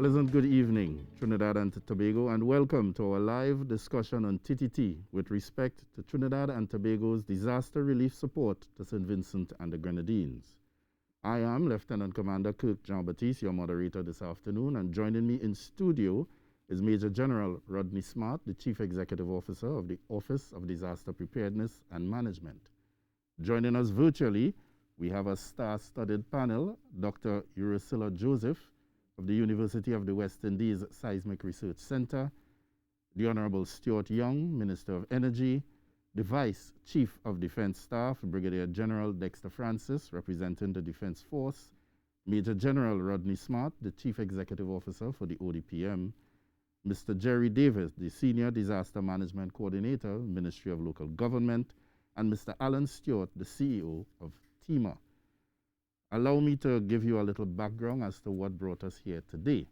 Pleasant good evening, Trinidad and Tobago, and welcome to our live discussion on TTT with respect to Trinidad and Tobago's disaster relief support to St. Vincent and the Grenadines. I am Lieutenant Commander Kirk Jean-Baptiste, your moderator this afternoon, and joining me in studio is Major General Rodney Smart, the Chief Executive Officer of the Office of Disaster Preparedness and Management. Joining us virtually, we have a star-studded panel, Dr. Urusilla Joseph of the University of the West Indies Seismic Research Center, the Honorable Stuart Young, Minister of Energy, the Vice Chief of Defense Staff, Brigadier General Dexter Francis, representing the Defense Force, Major General Rodney Smart, the Chief Executive Officer for the ODPM, Mr. Jerry Davis, the Senior Disaster Management Coordinator, Ministry of Local Government, and Mr. Alan Stewart, the CEO of TEMA. Allow me to give you a little background as to what brought us here today.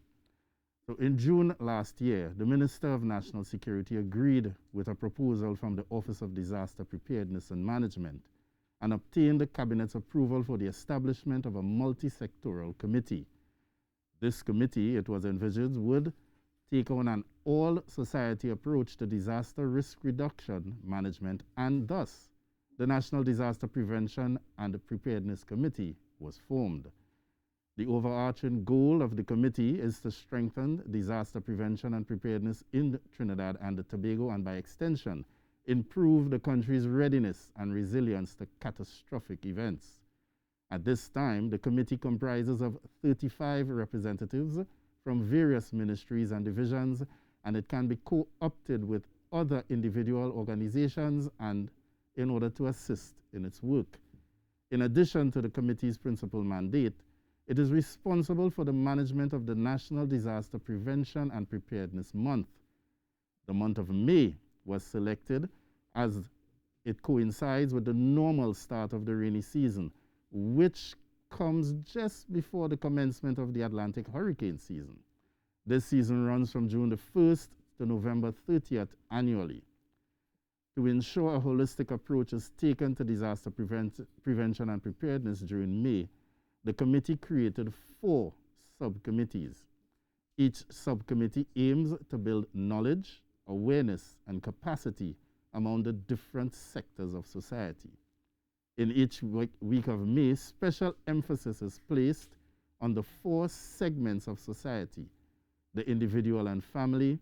So in June last year, the Minister of National Security agreed with a proposal from the Office of Disaster Preparedness and Management and obtained the Cabinet's approval for the establishment of a multi-sectoral committee. This committee, it was envisaged, would take on an all-society approach to disaster risk reduction management, and thus the National Disaster Prevention and Preparedness Committee was formed. The overarching goal of the committee is to strengthen disaster prevention and preparedness in Trinidad and Tobago, and by extension, improve the country's readiness and resilience to catastrophic events. At this time, the committee comprises of 35 representatives from various ministries and divisions, and it can be co-opted with other individual organizations and in order to assist in its work. In addition to the committee's principal mandate, it is responsible for the management of the National Disaster Prevention and Preparedness Month. The month of May was selected as it coincides with the normal start of the rainy season, which comes just before the commencement of the Atlantic hurricane season. This season runs from June the 1st to November 30th annually. To ensure a holistic approach is taken to disaster prevention and preparedness during May, the committee created 4 subcommittees. Each subcommittee aims to build knowledge, awareness, and capacity among the different sectors of society. In each week of May, special emphasis is placed on the 4 segments of society: the individual and family,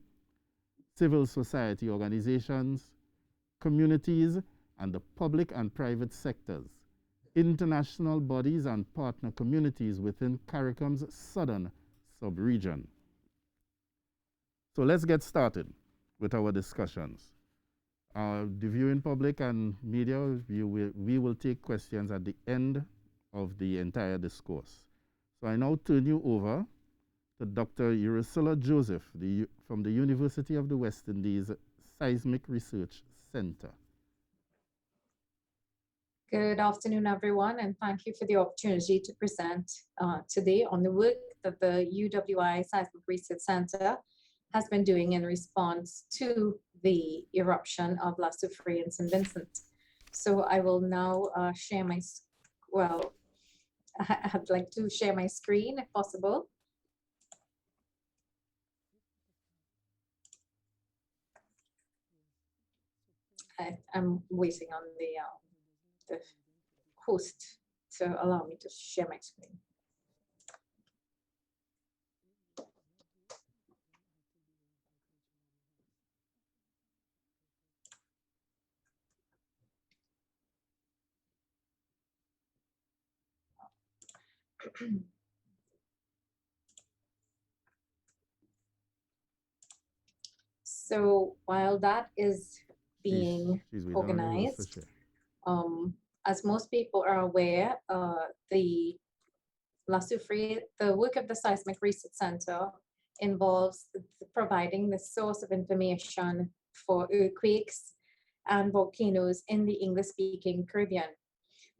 civil society organizations, communities, and the public and private sectors, international bodies and partner communities within CARICOM's southern sub-region. So let's get started with our discussions. The viewing public and media, we will take questions at the end of the entire discourse. So I now turn you over to Dr. Urusilla Joseph from the University of the West Indies Seismic Research Center. Good afternoon, everyone, and thank you for the opportunity to present today on the work that the UWI Seismic Research Center has been doing in response to the eruption of La Soufriere in St. Vincent. So I will now share my, I'd like to share my screen if possible. I'm waiting on the host to allow me to share my screen. So while that is being organized, as most people are aware, the work of the Seismic Research Center involves providing the source of information for earthquakes and volcanoes in the English-speaking Caribbean,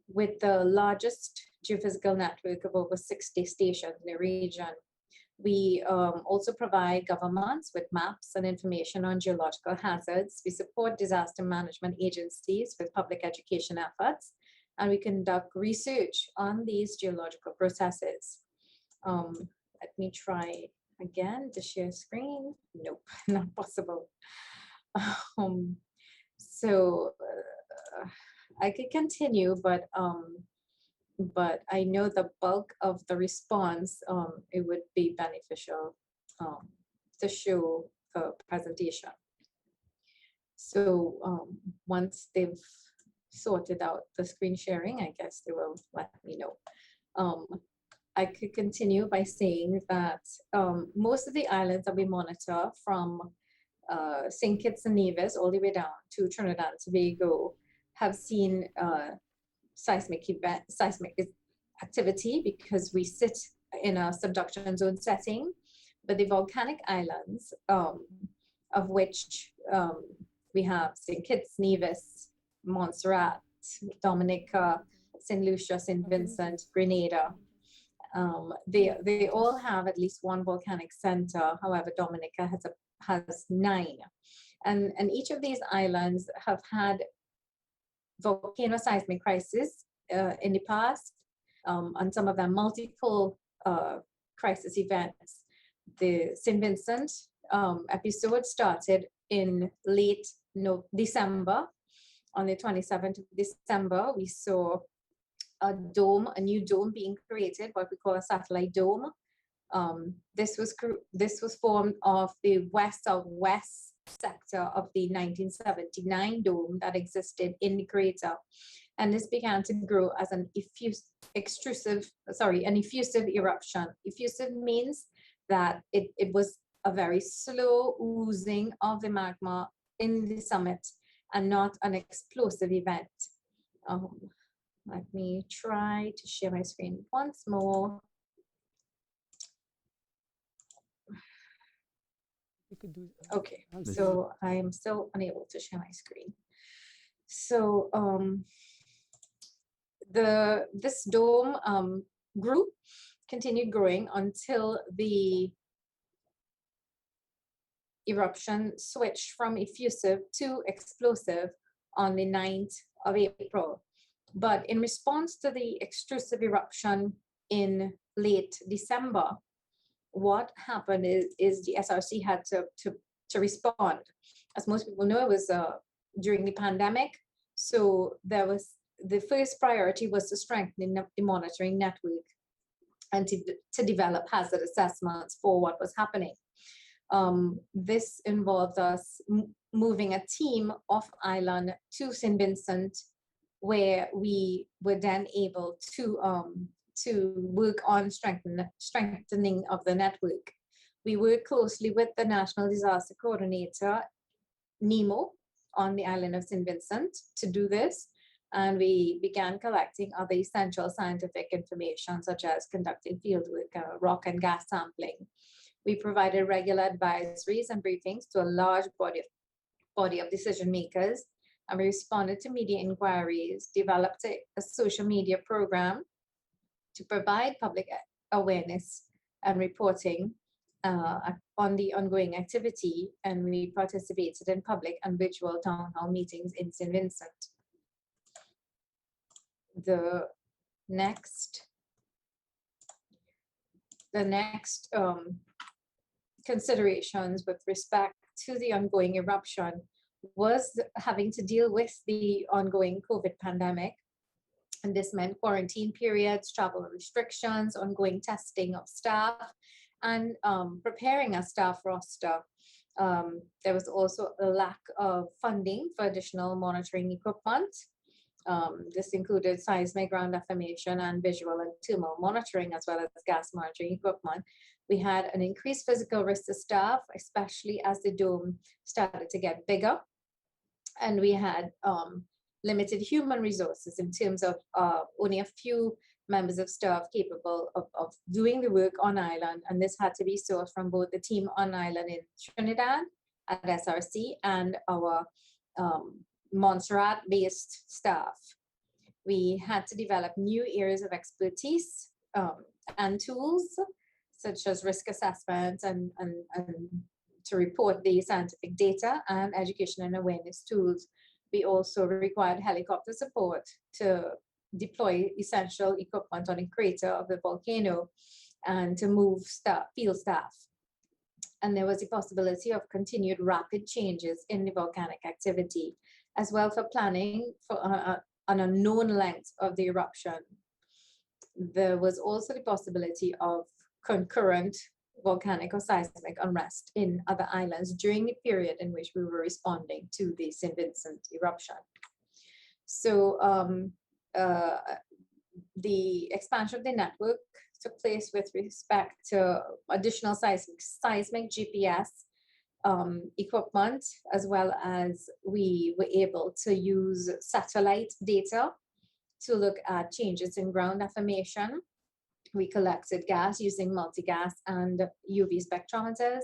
with the largest geophysical network of over 60 stations in the region. We also provide governments with maps and information on geological hazards. We support disaster management agencies with public education efforts, and we conduct research on these geological processes. Let me try again to share screen. Nope, not possible. So I could continue, but I know the bulk of the response, it would be beneficial um, to show the presentation. So once they've sorted out the screen sharing, I guess they will let me know. I could continue by saying that most of the islands that we monitor from St. Kitts and Nevis all the way down to Trinidad and Tobago have seen seismic activity because we sit in a subduction zone setting. But the volcanic islands, of which we have St. Kitts, Nevis, Montserrat, Dominica, St. Lucia, St. Vincent, Grenada, they all have at least one volcanic center. However, Dominica has 9, and each of these islands have had volcano seismic crisis in the past, and some of them multiple crisis events. The St. Vincent episode started in late December. On the 27th of December, we saw a new dome being created, what we call a satellite dome. This was formed of the west-southwest sector of the 1979 dome that existed in the crater, and this began to grow as an effusive eruption. Effusive means that it was a very slow oozing of the magma in the summit and not an explosive event. Let me try to share my screen once more. Okay, so I am still unable to share my screen. So this dome continued growing until the eruption switched from effusive to explosive on the 9th of April. But in response to the extrusive eruption in late December, what happened is the SRC had to respond. As most people know, it was during the pandemic. So the first priority was to strengthen the monitoring network and to develop hazard assessments for what was happening. This involved us moving a team off island to St. Vincent, where we were then able to work on strengthening of the network. We worked closely with the National Disaster Coordinator, NEMO, on the island of St. Vincent to do this. And we began collecting other essential scientific information, such as conducting fieldwork, rock and gas sampling. We provided regular advisories and briefings to a large body of decision makers, and we responded to media inquiries, developed a social media program to provide public awareness and reporting on the ongoing activity, and we participated in public and virtual town hall meetings in St. Vincent. The next considerations with respect to the ongoing eruption was having to deal with the ongoing COVID pandemic. And this meant quarantine periods, travel restrictions, ongoing testing of staff, and preparing a staff roster. There was also a lack of funding for additional monitoring equipment. This included seismic ground deformation and visual and thermal monitoring, as well as gas monitoring equipment. We had an increased physical risk to staff, especially as the dome started to get bigger. And we had limited human resources in terms of only a few members of staff capable of doing the work on island. And this had to be sourced from both the team on island in Trinidad at SRC and our Montserrat-based staff. We had to develop new areas of expertise and tools, such as risk assessment and to report the scientific data, and education and awareness tools. We also required helicopter support to deploy essential equipment on the crater of the volcano and to move field staff. and there was a possibility of continued rapid changes in the volcanic activity, as well for planning for an unknown length of the eruption. There was also the possibility of concurrent volcanic or seismic unrest in other islands during the period in which we were responding to the St. Vincent eruption. So the expansion of the network took place with respect to additional seismic GPS equipment, as well as we were able to use satellite data to look at changes in ground deformation. We collected gas using multi-gas and UV spectrometers.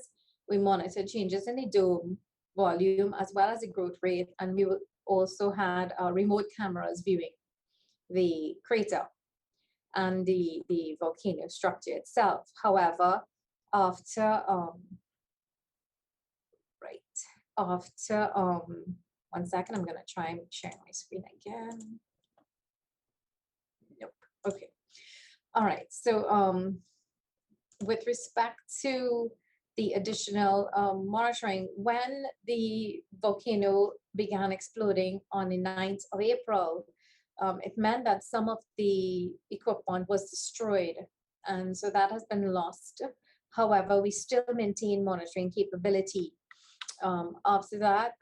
We monitored changes in the dome volume as well as the growth rate, and we also had remote cameras viewing the crater and the volcano structure itself. However, after one second, I'm going to try and share my screen again. Nope. Okay. All right. So with respect to the additional monitoring, when the volcano began exploding on the 9th of April, it meant that some of the equipment was destroyed, and so that has been lost. However, we still maintain monitoring capability. After that,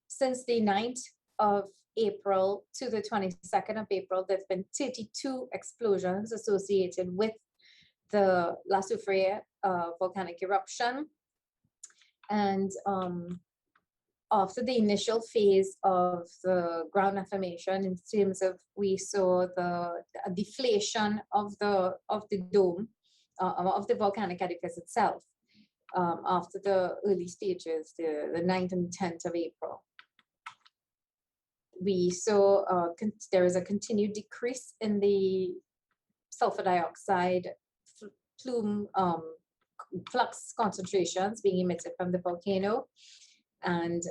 since the 9th of April to the 22nd of April, there's been 32 explosions associated with the Soufriere volcanic eruption. And after the initial phase of the ground deformation, in terms of we saw the deflation of the dome of the volcanic edifice itself after the early stages, the 9th and 10th of April. We saw there is a continued decrease in the sulfur dioxide plume flux concentrations being emitted from the volcano, and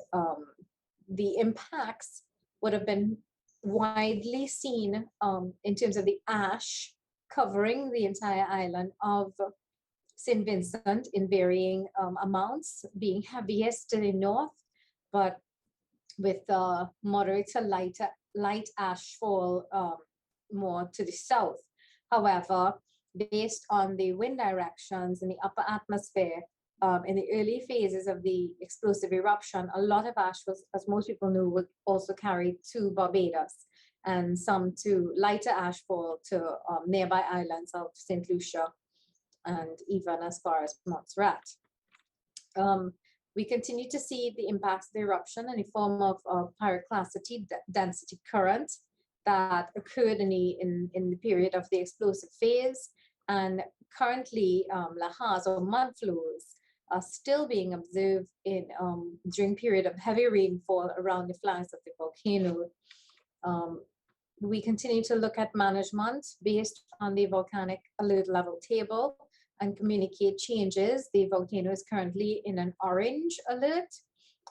the impacts would have been widely seen in terms of the ash covering the entire island of St. Vincent in varying amounts, being heaviest to the north, but with moderate to light ash fall more to the south. However, based on the wind directions in the upper atmosphere, in the early phases of the explosive eruption, a lot of ash was, as most people knew, was also carried to Barbados, and some to lighter ash fall to nearby islands of St. Lucia and even as far as Montserrat. We continue to see the impacts of the eruption in the form of pyroclastic density current that occurred in the period of the explosive phase. And currently, lahars or mud flows are still being observed in during period of heavy rainfall around the flanks of the volcano. We continue to look at management based on the volcanic alert level table and communicate changes. The volcano is currently in an orange alert,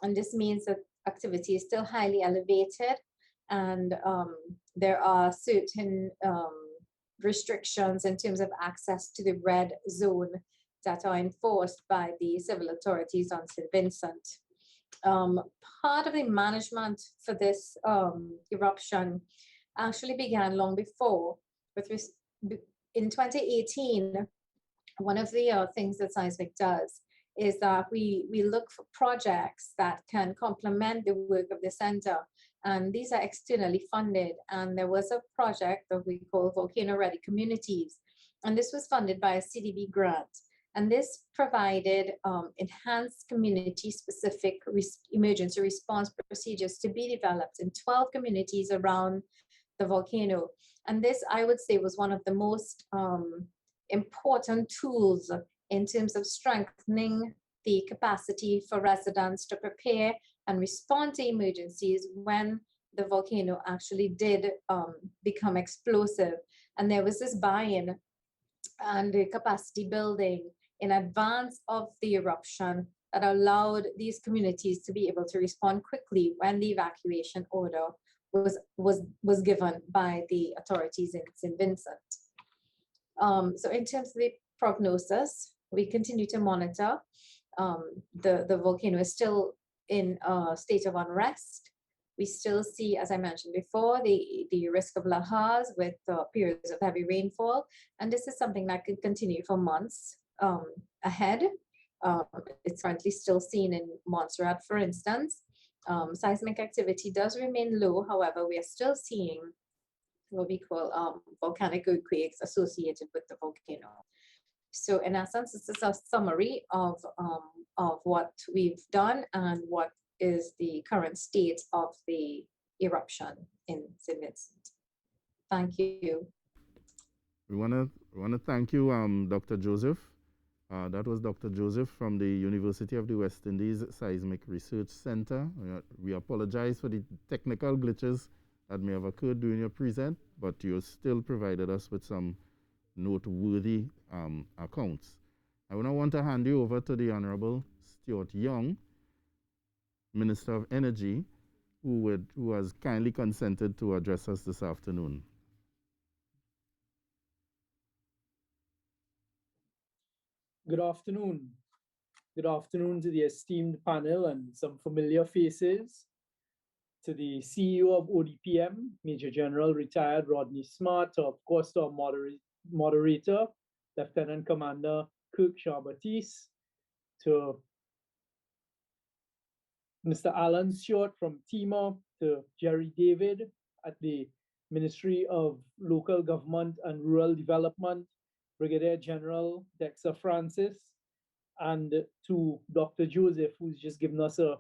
and this means that activity is still highly elevated, and there are certain restrictions in terms of access to the red zone that are enforced by the civil authorities on St. Vincent. Part of the management for this eruption actually began long before. In 2018, one of the things that Seismic does is that we look for projects that can complement the work of the center, and these are externally funded. And there was a project that we call Volcano Ready Communities, and this was funded by a CDB grant. And this provided enhanced community-specific emergency response procedures to be developed in 12 communities around the volcano. And this, I would say, was one of the most important tools in terms of strengthening the capacity for residents to prepare and respond to emergencies when the volcano actually did become explosive. And there was this buy-in and the capacity building in advance of the eruption that allowed these communities to be able to respond quickly when the evacuation order was given by the authorities in St. Vincent. So in terms of the prognosis, we continue to monitor the volcano is still in a state of unrest. We still see, as I mentioned before, the risk of lahars with periods of heavy rainfall. And this is something that could continue for months ahead. It's currently still seen in Montserrat, for instance. Seismic activity does remain low. However, we are still seeing what we call volcanic earthquakes associated with the volcano. So in essence, this is a summary of what we've done and what is the current state of the eruption in St. Vincent. Thank you. We wanna thank you, Dr. Joseph. That was Dr. Joseph from the University of the West Indies Seismic Research Center. We apologize for the technical glitches that may have occurred during your present, but you still provided us with some noteworthy accounts. I now want to hand you over to the Honorable Stuart Young, Minister of Energy, who has kindly consented to address us this afternoon. Good afternoon. Good afternoon to the esteemed panel and some familiar faces. To the CEO of ODPM, Major General Retired Rodney Smart, of course, to our moderator, Lieutenant Commander Kirk Jean-Baptiste, to Mr. Alan Stewart from TEMA, to Jerry David at the Ministry of Local Government and Rural Development, Brigadier General Dexter Francis, and to Dr. Joseph, who's just given us a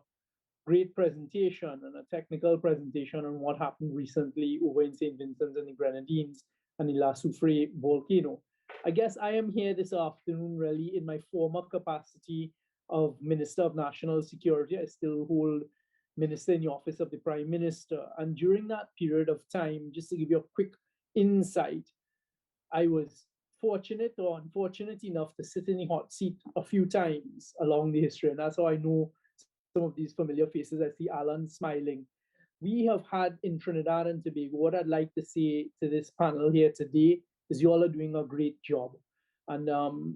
great presentation and a technical presentation on what happened recently over in St. Vincent and the Grenadines and the La Soufriere volcano. I guess I am here this afternoon really in my former capacity of Minister of National Security. I still hold Minister in the Office of the Prime Minister. And during that period of time, just to give you a quick insight, I was fortunate or unfortunate enough to sit in the hot seat a few times along the history. And that's how I know some of these familiar faces. I see Alan smiling. We have had in Trinidad and Tobago, what I'd like to say to this panel here today is you all are doing a great job. And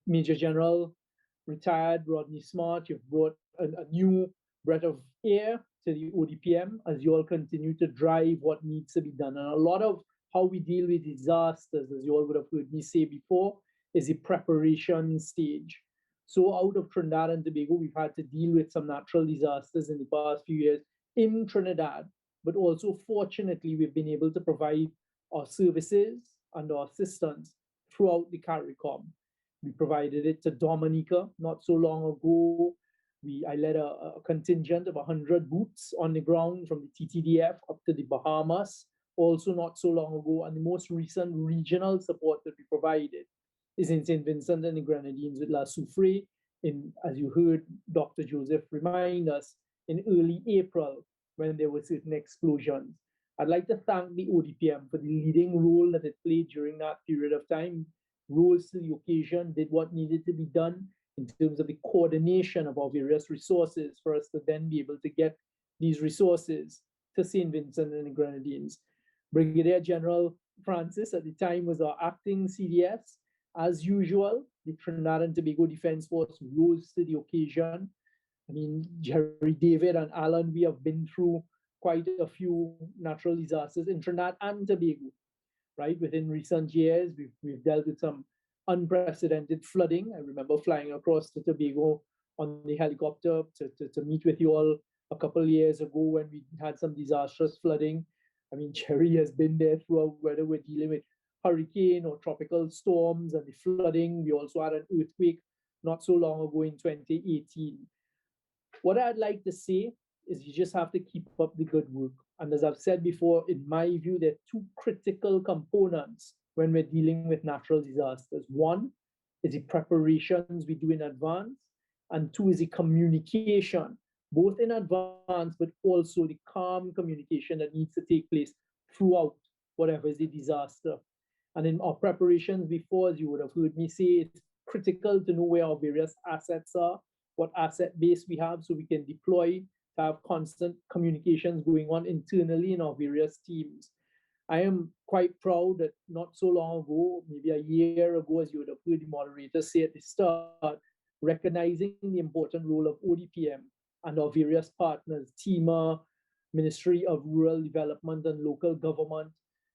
Major General Retired Rodney Smart, you've brought a new breath of air to the ODPM as you all continue to drive what needs to be done. And a lot of how we deal with disasters, as you all would have heard me say before, is the preparation stage. So out of Trinidad and Tobago, we've had to deal with some natural disasters in the past few years in Trinidad, but also fortunately, we've been able to provide our services and our assistance throughout the CARICOM. We provided it to Dominica not so long ago. I led a contingent of 100 boots on the ground from the TTDF up to the Bahamas, also not so long ago. And the most recent regional support that we provided is in St. Vincent and the Grenadines with La Soufriere, as you heard Dr. Joseph remind us, in early April when there were certain explosions. I'd like to thank the ODPM for the leading role that it played during that period of time, rose to the occasion, did what needed to be done in terms of the coordination of our various resources for us to then be able to get these resources to St. Vincent and the Grenadines. Brigadier General Francis at the time was our acting CDS. As usual, the Trinidad and Tobago Defense Force rose to the occasion. I mean, Jerry David and Alan, we have been through quite a few natural disasters in Trinidad and Tobago, right? Within recent years, we've dealt with some unprecedented flooding. I remember flying across to Tobago on the helicopter to meet with you all a couple of years ago when we had some disastrous flooding. I mean, Jerry has been there throughout, whether we're dealing with hurricane or tropical storms and the flooding. We also had an earthquake not so long ago in 2018. What I'd like to say is you just have to keep up the good work. And as I've said before, in my view, there are two critical components when we're dealing with natural disasters. One is the preparations we do in advance, and two is the communication, both in advance, but also the calm communication that needs to take place throughout whatever is the disaster. And in our preparations before, as you would have heard me say, it's critical to know where our various assets are, what asset base we have, so we can deploy to have constant communications going on internally in our various teams. I am quite proud that not so long ago, maybe a year ago, as you would have heard the moderator say at the start, recognizing the important role of ODPM and our various partners, TEMA, Ministry of Rural Development and Local Government,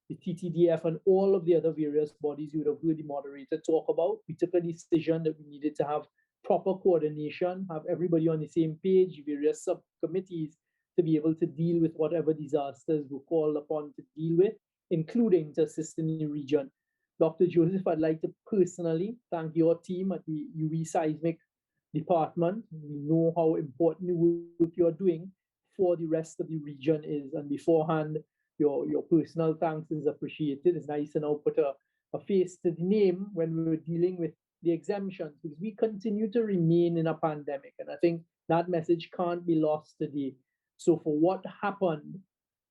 the TTDF, and all of the other various bodies you would have heard the moderator talk about. We took a decision that we needed to have proper coordination, have everybody on the same page, various subcommittees, to be able to deal with whatever disasters we're called upon to deal with, including to assist in the region. Dr. Joseph, I'd like to personally thank your team at the UE Seismic Department. We know how important the work you're doing for the rest of the region is, and beforehand, your personal thanks is appreciated. It's nice to now put a face to the name when we were dealing with the exemptions, because we continue to remain in a pandemic, and I think that message can't be lost today. So for what happened,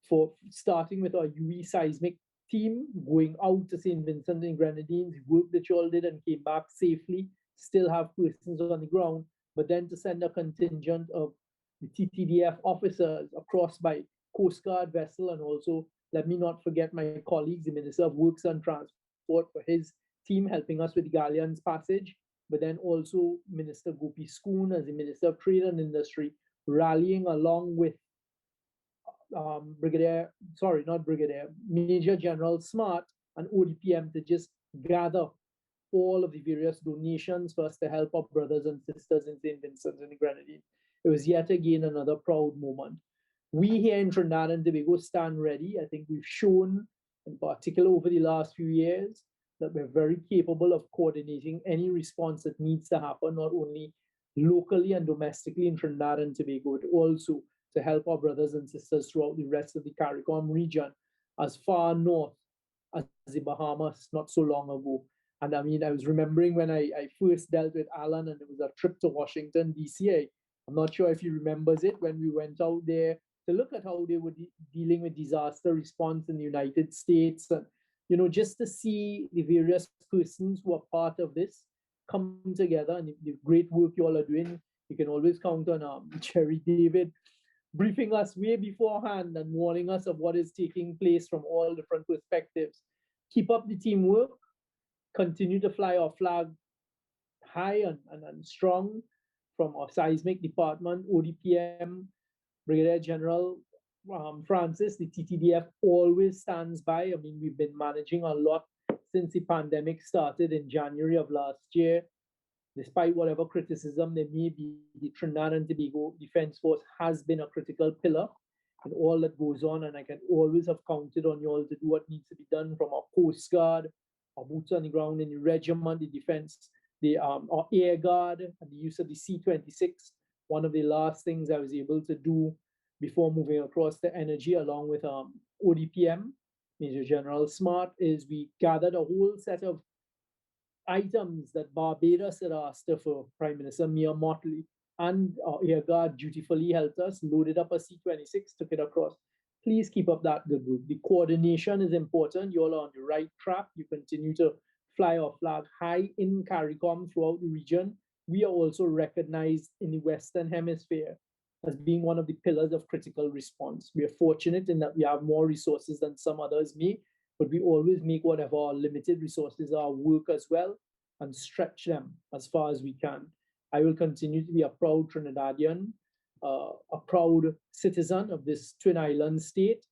for starting with our UE Seismic team, going out to St. Vincent and Grenadines, work that you all did and came back safely, still have persons on the ground, but then to send a contingent of the TTDF officers across by Coast Guard vessel, and also let me not forget my colleagues, the Minister of Works and Transport for his team helping us with the Galleon's passage, but then also Minister Gopi Schoon as the Minister of Trade and Industry, rallying along with Major General Smart and ODPM to just gather all of the various donations for us to help our brothers and sisters in St. Vincent and the Grenadines. It was yet again another proud moment. We here in Trinidad and Tobago stand ready. I think we've shown, in particular over the last few years, that we're very capable of coordinating any response that needs to happen, not only locally and domestically in Trinidad and Tobago, but also to help our brothers and sisters throughout the rest of the CARICOM region, as far north as the Bahamas not so long ago. And I mean, I was remembering when I first dealt with Alan, and it was a trip to Washington, D.C. I'm not sure if he remembers it, when we went out there to look at how they were dealing with disaster response in the United States. And, you know, just to see the various persons who are part of this come together, and the great work you all are doing. You can always count on Jerry David briefing us way beforehand and warning us of what is taking place from all different perspectives. Keep up the teamwork, continue to fly our flag high and strong from our seismic department, ODPM, Brigadier General Francis, the TTDF always stands by. I mean, we've been managing a lot since the pandemic started in January of last year. Despite whatever criticism there may be, the Trinidad and Tobago Defense Force has been a critical pillar in all that goes on, and I can always have counted on you all to do what needs to be done, from our Coast Guard, our boots on the ground in the regiment, the defense, our Air Guard, and the use of the C-26. One of the last things I was able to do before moving across to energy, along with ODPM, Major General Smart, is we gathered a whole set of items that Barbados had asked for Prime Minister Mia Mottley, and our Air Guard dutifully helped us, loaded up a C-26, took it across. Please keep up that good work. The coordination is important. You're all on the right track. You continue to fly our flag high in CARICOM throughout the region. We are also recognized in the Western Hemisphere as being one of the pillars of critical response. We are fortunate in that we have more resources than some others may, but we always make whatever our limited resources are work as well and stretch them as far as we can. I will continue to be a proud Trinidadian, a proud citizen of this Twin Island state,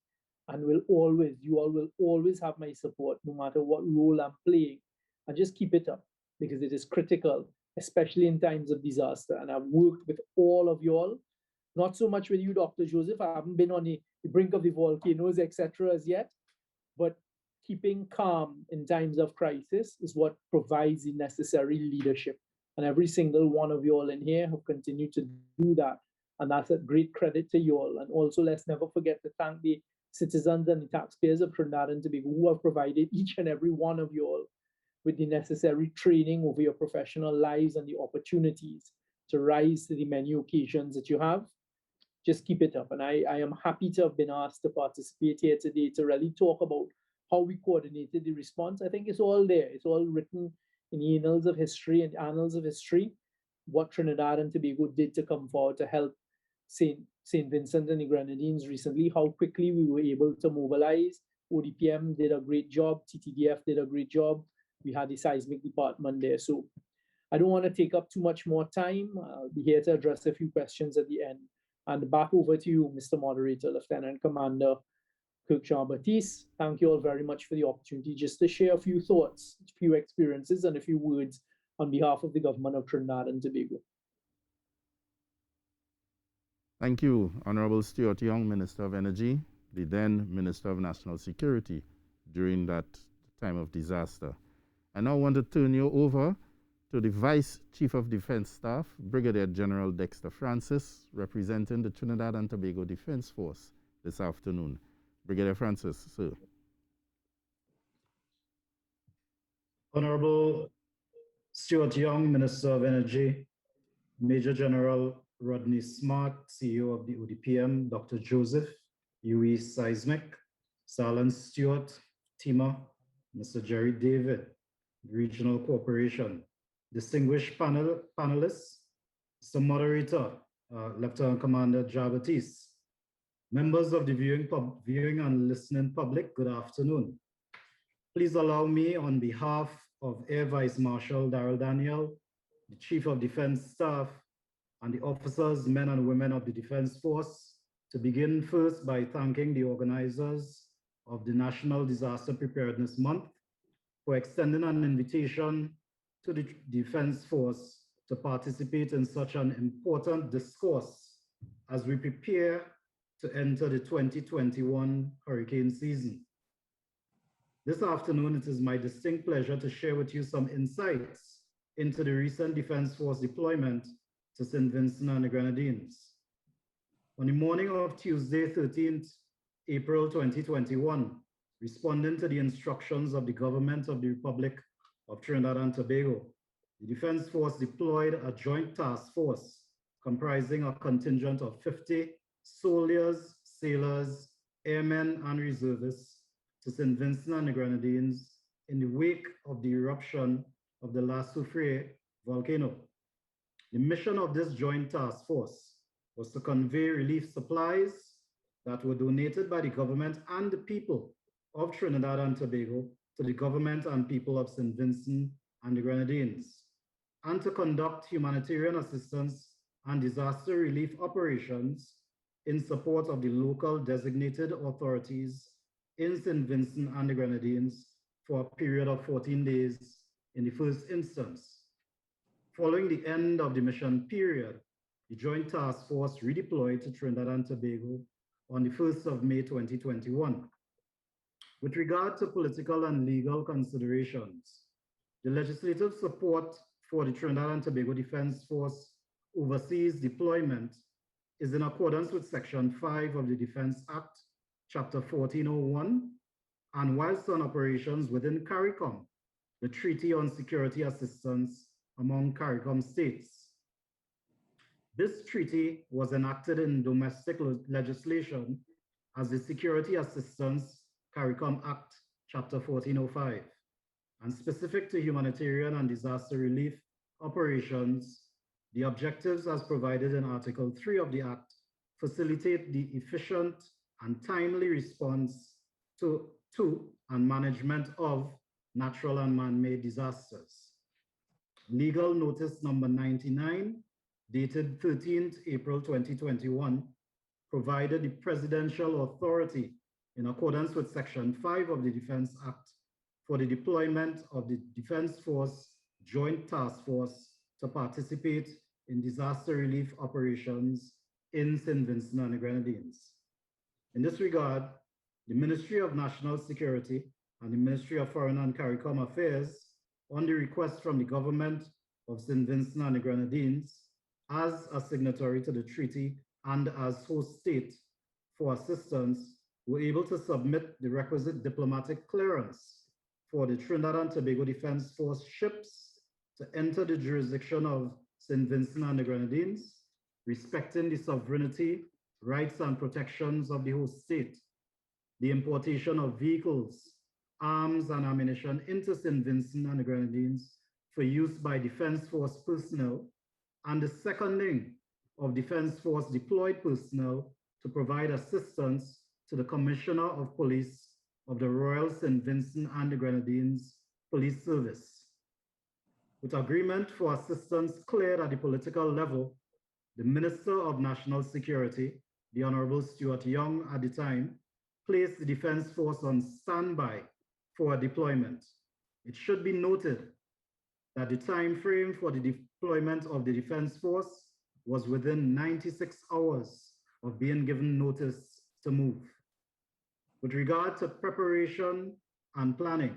and you all will always have my support no matter what role I'm playing. And just keep it up, because it is critical, especially in times of disaster. And I've worked with all of you all, not so much with you, Dr. Joseph. I haven't been on the brink of the volcanoes, etc. as yet, but keeping calm in times of crisis is what provides the necessary leadership. And every single one of you all in here have continued to do that. And that's a great credit to you all. And also, let's never forget to thank the citizens and the taxpayers of Trinidad and Tobago who have provided each and every one of you all with the necessary training over your professional lives and the opportunities to rise to the many occasions that you have. Just keep it up. And I am happy to have been asked to participate here today to really talk about how we coordinated the response. I think it's all there. It's all written in the annals of history and annals of history, what Trinidad and Tobago did to come forward to help St. Vincent and the Grenadines recently, how quickly we were able to mobilize. ODPM did a great job. TTDF did a great job. We had the seismic department there. So I don't want to take up too much more time. I'll be here to address a few questions at the end. And back over to you, Mr. Moderator, Lieutenant Commander Kirk Jean-Baptiste. Thank you all very much for the opportunity just to share a few thoughts, a few experiences, and a few words on behalf of the government of Trinidad and Tobago. Thank you, Honorable Stuart Young, Minister of Energy, the then Minister of National Security during that time of disaster. I now want to turn you over to the Vice Chief of Defense Staff, Brigadier General Dexter Francis, representing the Trinidad and Tobago Defense Force this afternoon. Brigadier Francis, sir. Honorable Stuart Young, Minister of Energy, Major General Rodney Smart, CEO of the NDPPM, Dr. Joseph UE Seismic, Salon Stewart, TIMA, Mr. Jerry David, Regional Corporation, distinguished panelists, Mr. Moderator, Lieutenant Commander Jean-Baptiste, members of the viewing and listening public, good afternoon. Please allow me, on behalf of Air Vice Marshal Daryl Daniel, the Chief of Defense Staff, and the officers, men and women of the Defense Force, to begin first by thanking the organizers of the National Disaster Preparedness Month for extending an invitation to the Defense Force to participate in such an important discourse as we prepare to enter the 2021 hurricane season. This afternoon, it is my distinct pleasure to share with you some insights into the recent Defense Force deployment to St. Vincent and the Grenadines. On the morning of Tuesday, 13th April 2021, responding to the instructions of the government of the Republic of Trinidad and Tobago, the Defense Force deployed a joint task force comprising a contingent of 50 soldiers, sailors, airmen, and reservists to St. Vincent and the Grenadines in the wake of the eruption of the last Soufriere volcano. The mission of this joint task force was to convey relief supplies that were donated by the government and the people of Trinidad and Tobago to the government and people of St. Vincent and the Grenadines, and to conduct humanitarian assistance and disaster relief operations in support of the local designated authorities in St. Vincent and the Grenadines for a period of 14 days in the first instance. Following the end of the mission period, the Joint Task Force redeployed to Trinidad and Tobago on the 1st of May 2021. With regard to political and legal considerations, the legislative support for the Trinidad and Tobago Defense Force overseas deployment is in accordance with Section 5 of the Defense Act, Chapter 1401, and whilst on operations within CARICOM, the Treaty on Security Assistance among CARICOM states. This treaty was enacted in domestic legislation as the Security Assistance CARICOM Act, Chapter 1405, and specific to humanitarian and disaster relief operations, the objectives as provided in Article 3 of the Act facilitate the efficient and timely response to and management of natural and man-made disasters. Legal Notice Number 99, dated 13th April 2021, provided the presidential authority in accordance with Section 5 of the Defense Act for the deployment of the Defense Force Joint Task Force to participate in disaster relief operations in St. Vincent and the Grenadines. In this regard, the Ministry of National Security and the Ministry of Foreign and CARICOM Affairs, on the request from the government of St. Vincent and the Grenadines, as a signatory to the treaty and as host state for assistance, were able to submit the requisite diplomatic clearance for the Trinidad and Tobago Defense Force ships to enter the jurisdiction of St. Vincent and the Grenadines, respecting the sovereignty, rights, and protections of the host state, the importation of vehicles, arms, and ammunition into St. Vincent and the Grenadines for use by Defense Force personnel, and the seconding of Defense Force deployed personnel to provide assistance to the Commissioner of Police of the Royal St. Vincent and the Grenadines Police Service. with agreement for assistance cleared at the political level, the Minister of National Security, the Honorable Stuart Young at the time, placed the Defense Force on standby for deployment. It should be noted that the time frame for the deployment of the Defense Force was within 96 hours of being given notice to move. With regard to preparation and planning,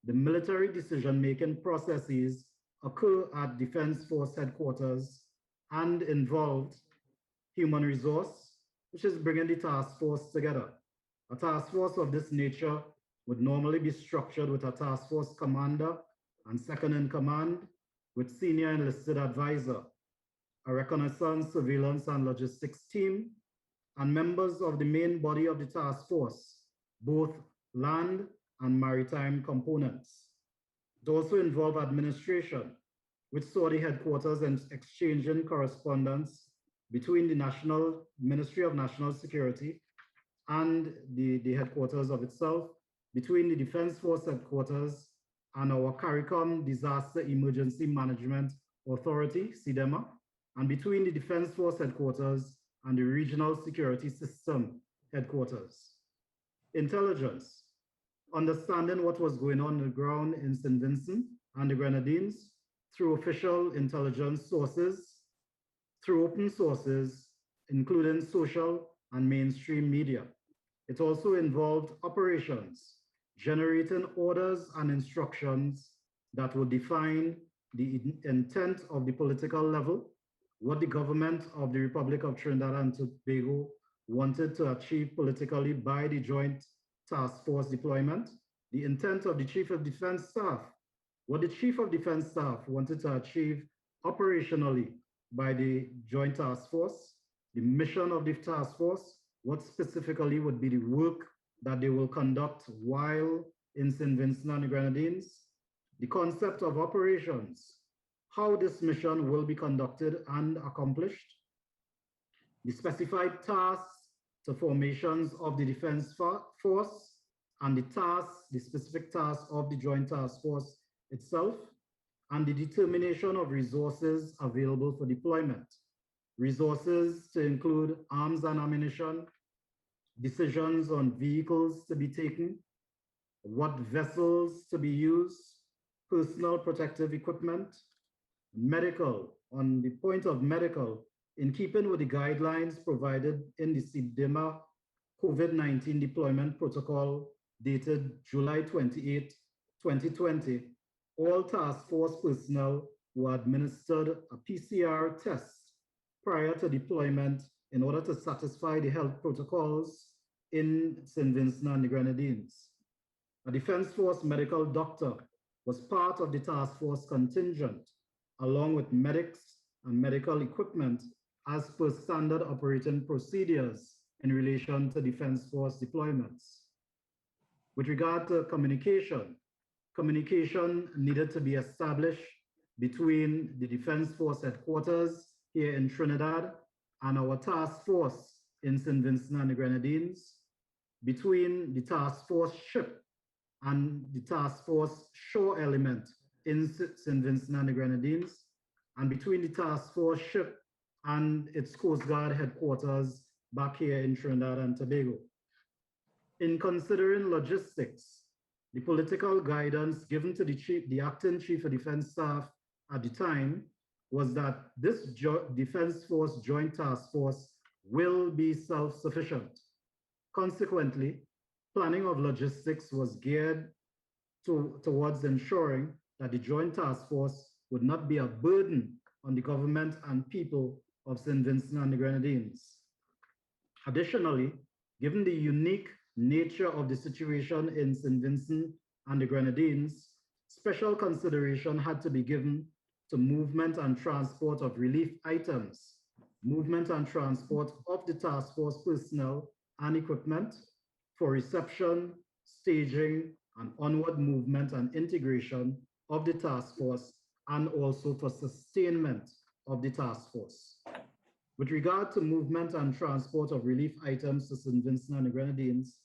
the military decision-making processes occur at Defense Force headquarters and involved human resource, which is bringing the task force together. A task force of this nature would normally be structured with a task force commander and second in command with senior enlisted advisor, a reconnaissance, surveillance, and logistics team, and members of the main body of the task force, both land and maritime components. It also involved administration, which saw the headquarters and exchanging correspondence between the Ministry of National Security and the headquarters of itself, between the Defense Force headquarters and our CARICOM Disaster Emergency Management Authority, CDEMA, and between the Defense Force headquarters and the Regional Security System headquarters. Intelligence, understanding what was going on the ground in St. Vincent and the Grenadines through official intelligence sources, through open sources, including social and mainstream media. It also involved operations, generating orders and instructions that would define the intent of the political level, what the government of the Republic of Trinidad and Tobago wanted to achieve politically by the Joint Task Force deployment, the intent of the Chief of Defense Staff, what the Chief of Defense Staff wanted to achieve operationally by the Joint Task Force, the mission of the task force, what specifically would be the work that they will conduct while in St. Vincent and the Grenadines, the concept of operations, how this mission will be conducted and accomplished, the specified tasks to formations of the Defense Force, and the specific tasks of the Joint Task Force itself, and the determination of resources available for deployment. Resources to include arms and ammunition, decisions on vehicles to be taken, what vessels to be used, personal protective equipment, medical, on the point of medical, in keeping with the guidelines provided in the CDEMA COVID-19 deployment protocol dated July 28, 2020, all task force personnel were administered a PCR test prior to deployment in order to satisfy the health protocols in St. Vincent and the Grenadines. A Defense Force medical doctor was part of the task force contingent, along with medics and medical equipment as per standard operating procedures in relation to Defense Force deployments. With regard to communication needed to be established between the Defense Force headquarters here in Trinidad and our task force in St. Vincent and the Grenadines, between the task force ship and the task force shore element in St. Vincent and the Grenadines, and between the task force ship and its Coast Guard headquarters back here in Trinidad and Tobago. In considering logistics, the political guidance given to the acting Chief of Defense Staff at the time was that this Defense Force Joint Task Force will be self-sufficient. Consequently, planning of logistics was geared towards ensuring that the Joint Task Force would not be a burden on the government and people of St. Vincent and the Grenadines. Additionally, given the unique nature of the situation in St. Vincent and the Grenadines, special consideration had to be given to movement and transport of relief items, movement and transport of the task force personnel and equipment for reception, staging, and onward movement and integration of the task force, and also for sustainment of the task force. With regard to movement and transport of relief items to St. Vincent and the Grenadines,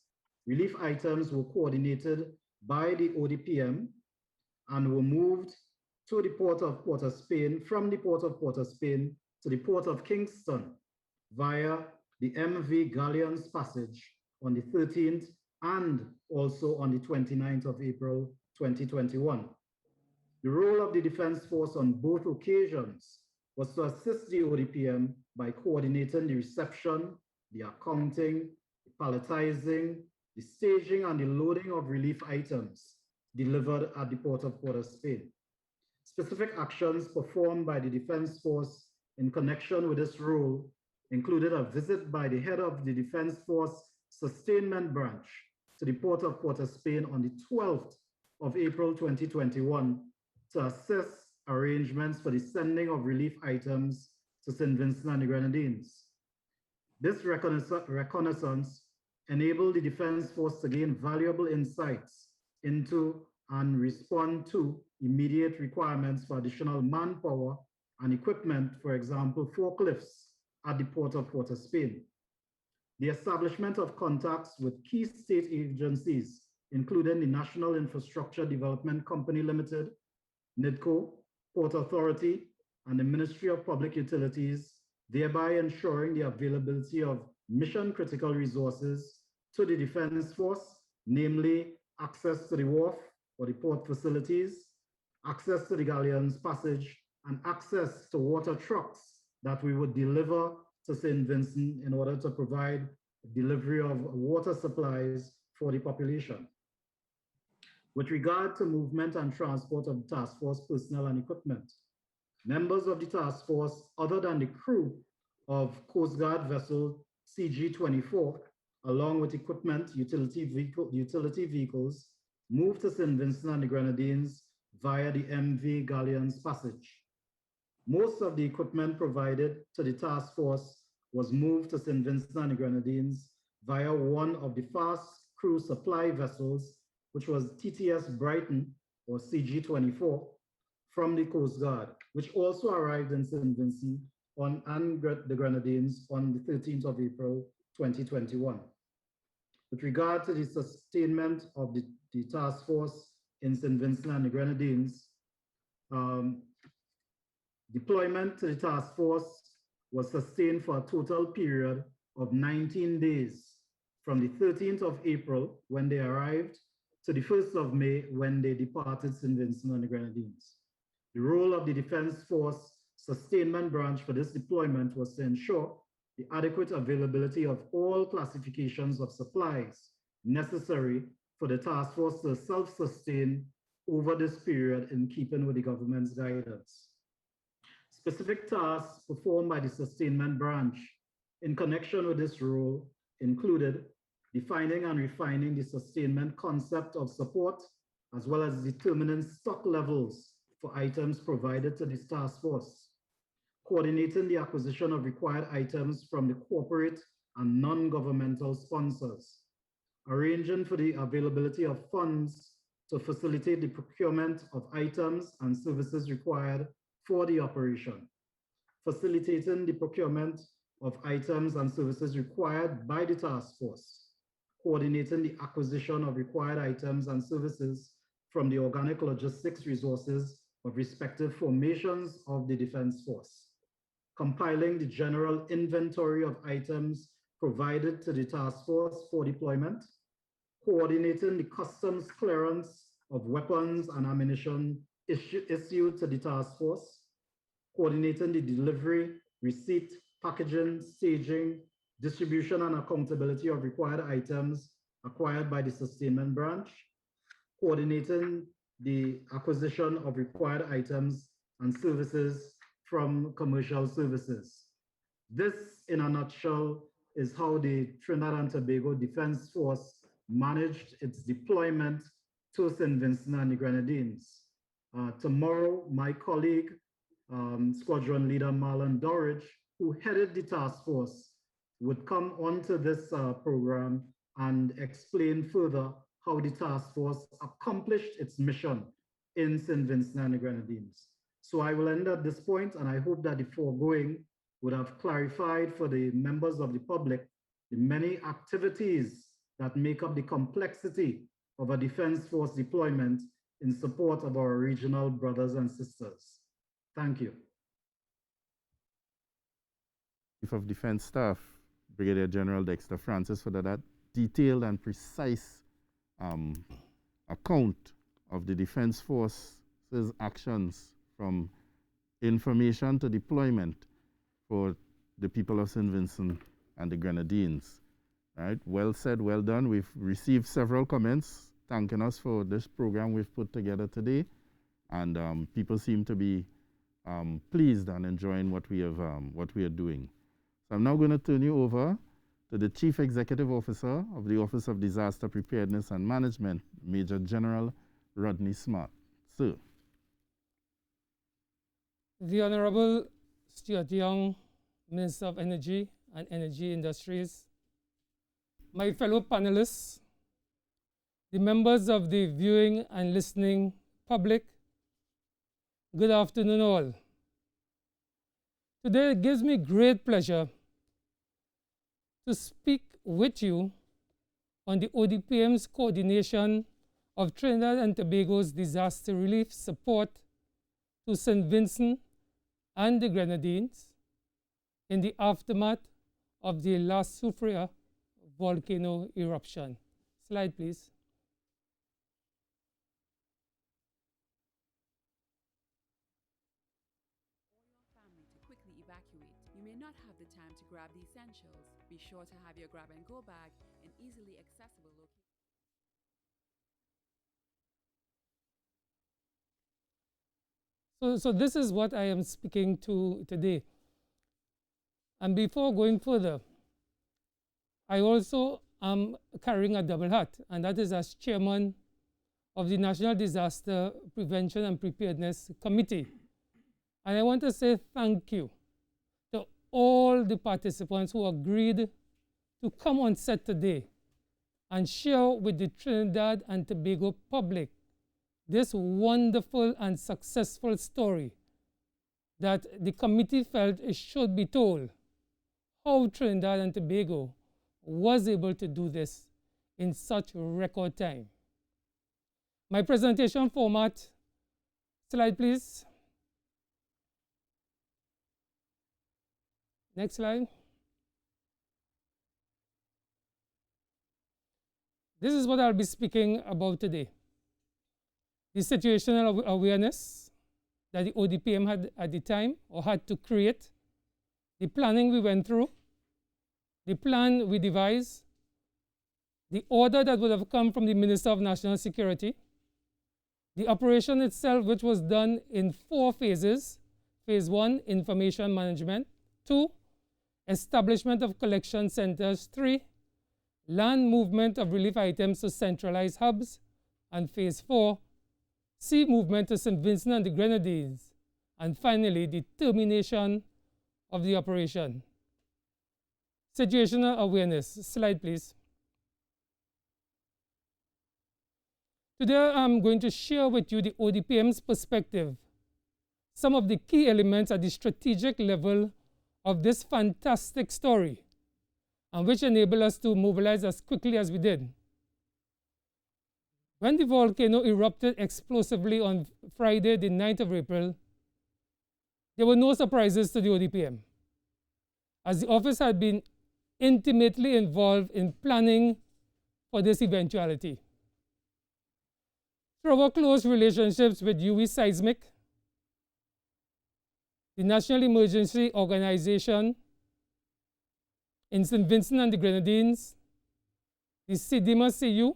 relief items were coordinated by the ODPM and were moved to the port of Port of Spain, from the port of Port of Spain to the port of Kingston via the MV Galleons Passage on the 13th and also on the 29th of April 2021. The role of the Defense Force on both occasions was to assist the ODPM by coordinating the reception, the accounting, the palletizing, the staging, and the loading of relief items delivered at the port of Port of Spain. Specific actions performed by the Defense Force in connection with this role included a visit by the head of the Defense Force Sustainment Branch to the port of Port of Spain on the 12th of April 2021 to assess arrangements for the sending of relief items to St. Vincent and the Grenadines. This reconnaissance enabled the Defense Force to gain valuable insights into and respond to immediate requirements for additional manpower and equipment, for example, forklifts at the port of Port of Spain. The establishment of contacts with key state agencies, including the National Infrastructure Development Company Limited, NIDCO, Port Authority, and the Ministry of Public Utilities, thereby ensuring the availability of mission-critical resources to the Defense Force, namely access to the wharf or the port facilities, access to the Galleons Passage, and access to water trucks that we would deliver to St. Vincent in order to provide delivery of water supplies for the population. With regard to movement and transport of the task force personnel and equipment, members of the task force, other than the crew of Coast Guard vessel CG-24, along with equipment, utility vehicles, moved to St. Vincent and the Grenadines via the MV Galleons Passage. Most of the equipment provided to the task force was moved to St. Vincent and the Grenadines via one of the fast crew supply vessels, which was TTS Brighton or CG-24 from the Coast Guard, which also arrived in St. Vincent and the Grenadines on the 13th of April 2021. With regard to the sustainment of the task force in St. Vincent and the Grenadines, deployment to the task force was sustained for a total period of 19 days from the 13th of April when they arrived to the 1st of May when they departed St. Vincent and the Grenadines. The role of the Defense Force Sustainment Branch for this deployment was to ensure the adequate availability of all classifications of supplies necessary for the task force to self-sustain over this period in keeping with the government's guidance. Specific tasks performed by the Sustainment Branch in connection with this role included defining and refining the sustainment concept of support, as well as determining stock levels for items provided to this task force, coordinating the acquisition of required items from the corporate and non-governmental sponsors, arranging for the availability of funds to facilitate the procurement of items and services required for the operation, facilitating the procurement of items and services required by the task force, coordinating the acquisition of required items and services from the organic logistics resources of respective formations of the Defense Force, compiling the general inventory of items provided to the task force for deployment, coordinating the customs clearance of weapons and ammunition issued to the task force, coordinating the delivery, receipt, packaging, staging, distribution and accountability of required items acquired by the Sustainment Branch, coordinating the acquisition of required items and services from commercial services. This, in a nutshell, is how the Trinidad and Tobago Defense Force managed its deployment to St. Vincent and the Grenadines. Tomorrow, my colleague, Squadron Leader Marlon Dorridge, who headed the task force, would come onto this program and explain further how the task force accomplished its mission in St. Vincent and the Grenadines. So I will end at this point, and I hope that the foregoing would have clarified for the members of the public the many activities that make up the complexity of a Defense Force deployment in support of our regional brothers and sisters. Thank you. Chief of Defense Staff, Brigadier General Dexter Francis, for that detailed and precise account of the Defense Force's actions from information to deployment for the people of St. Vincent and the Grenadines. Right? Well said, well done. We've received several comments thanking us for this program we've put together today, and people seem to be pleased and enjoying what we are doing. So I'm now going to turn you over to the Chief Executive Officer of the Office of Disaster Preparedness and Management, Major General Rodney Smart. Sir. The Honorable Stuart Young, Minister of Energy and Energy Industries, my fellow panelists, the members of the viewing and listening public, good afternoon all. Today it gives me great pleasure to speak with you on the ODPM's coordination of Trinidad and Tobago's disaster relief support to St. Vincent and the Grenadines in the aftermath of the last Soufriere volcano eruption. Slide, please. To quickly evacuate. You may not have the time to grab the essentials. Be sure to have your grab-and-go bag in easily accessible locations. So this is what I am speaking to today. And before going further, I also am carrying a double hat, and that is as chairman of the National Disaster Prevention and Preparedness Committee. And I want to say thank you to all the participants who agreed to come on set today and share with the Trinidad and Tobago public this wonderful and successful story that the committee felt it should be told, how Trinidad and Tobago was able to do this in such record time. My presentation format, slide please. Next slide. This is what I'll be speaking about today. The situational awareness that the ODPM had at the time or had to create, the planning we went through, the plan we devised, the order that would have come from the Minister of National Security, the operation itself, which was done in 4 phases. Phase 1, information management. 2, establishment of collection centers. 3, land movement of relief items to centralized hubs. And phase 4, sea movement to St. Vincent and the Grenadines. And finally, the termination of the operation. Situational awareness. Slide, please. Today, I'm going to share with you the ODPM's perspective, some of the key elements at the strategic level of this fantastic story, and which enable us to mobilize as quickly as we did. When the volcano erupted explosively on Friday, the 9th of April, there were no surprises to the ODPM, as the office had been intimately involved in planning for this eventuality. Through our close relationships with UE Seismic, the National Emergency Organization in St. Vincent and the Grenadines, the CDIMA-CU,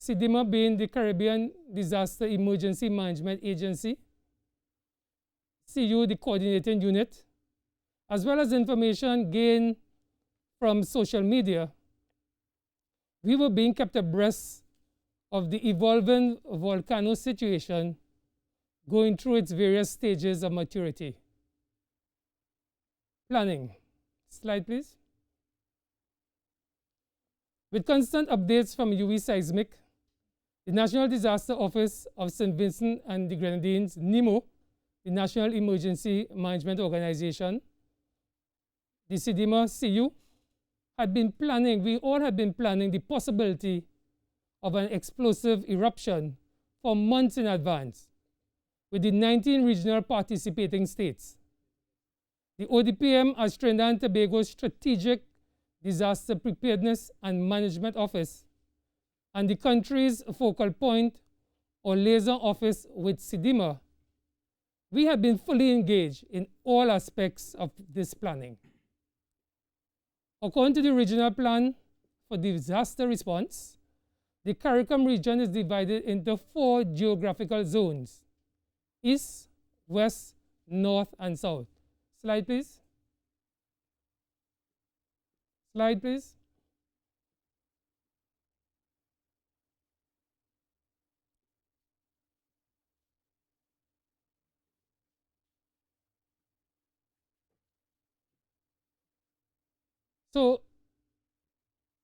CDIMA being the Caribbean Disaster Emergency Management Agency, CU the coordinating unit, as well as information gained from social media, we were being kept abreast of the evolving volcano situation going through its various stages of maturity. Planning. Slide, please. With constant updates from UE Seismic, the National Disaster Office of St. Vincent and the Grenadines, NEMO, the National Emergency Management Organization, the CDIMA-CU, had been planning, we all had been planning the possibility of an explosive eruption for months in advance with the 19 regional participating states. The ODPM, as Trinidad and Tobago's Strategic Disaster Preparedness and Management Office, and the country's focal point or liaison office with SIDIMA, we have been fully engaged in all aspects of this planning. According to the regional plan for disaster response, the CARICOM region is divided into 4 geographical zones: East, West, North, and South. Slide, please. Slide, please. So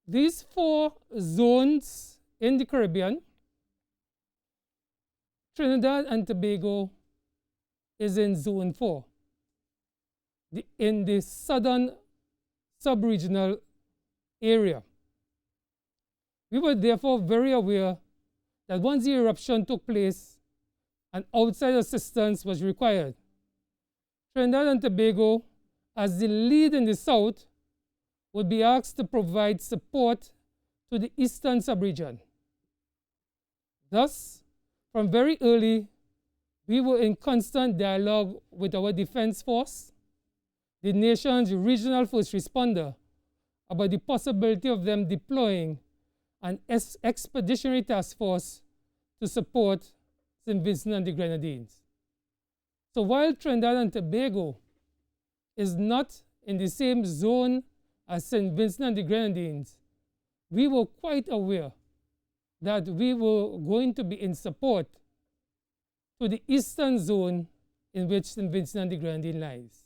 these 4 zones in the Caribbean, Trinidad and Tobago is in Zone 4, in the southern sub-regional area. We were therefore very aware that once the eruption took place and outside assistance was required, Trinidad and Tobago, as the lead in the south, would be asked to provide support to the eastern sub-region. Thus, from very early, we were in constant dialogue with our defense force, the nation's regional first responder, about the possibility of them deploying an expeditionary task force to support St. Vincent and the Grenadines. So while Trinidad and Tobago is not in the same zone as St. Vincent and the Grenadines, we were quite aware that we were going to be in support to the eastern zone in which St. Vincent and the Grenadines lies.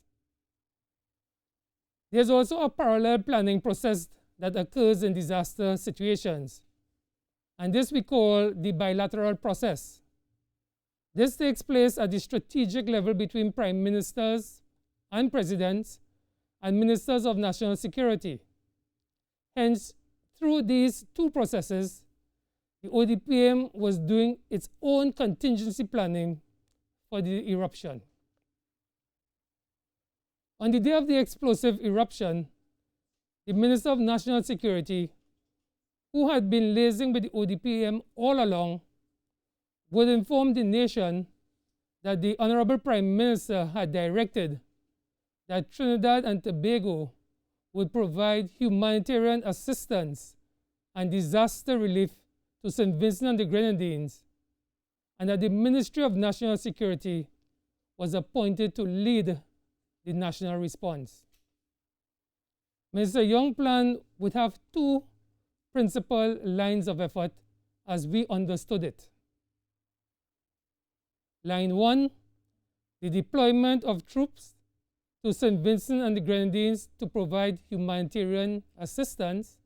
There's also a parallel planning process that occurs in disaster situations, and this we call the bilateral process. This takes place at the strategic level between prime ministers and presidents and ministers of national security. Hence, through these 2 processes, the ODPM was doing its own contingency planning for the eruption. On the day of the explosive eruption, the Minister of National Security, who had been liaising with the ODPM all along, would inform the nation that the Honorable Prime Minister had directed that Trinidad and Tobago would provide humanitarian assistance and disaster relief to St. Vincent and the Grenadines, and that the Ministry of National Security was appointed to lead the national response. Mr. Young plan would have 2 principal lines of effort as we understood it. Line 1, the deployment of troops to St. Vincent and the Grenadines to provide humanitarian assistance.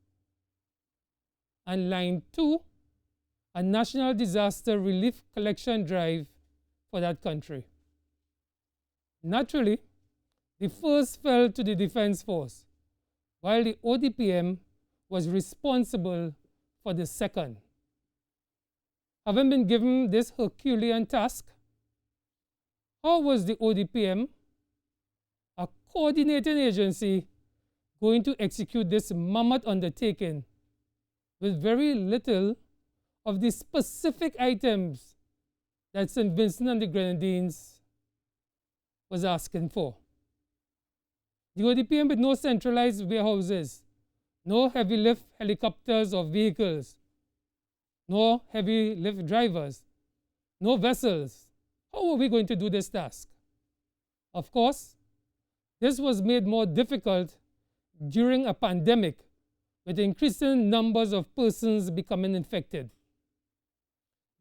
And line 2, a national disaster relief collection drive for that country. Naturally, the first fell to the Defense Force, while the ODPM was responsible for the second. Having been given this Herculean task, how was the ODPM, a coordinating agency, going to execute this mammoth undertaking with very little of the specific items that St. Vincent and the Grenadines was asking for? The ODPM with no centralized warehouses, no heavy lift helicopters or vehicles, no heavy lift drivers, no vessels. How are we going to do this task? Of course, this was made more difficult during a pandemic with increasing numbers of persons becoming infected.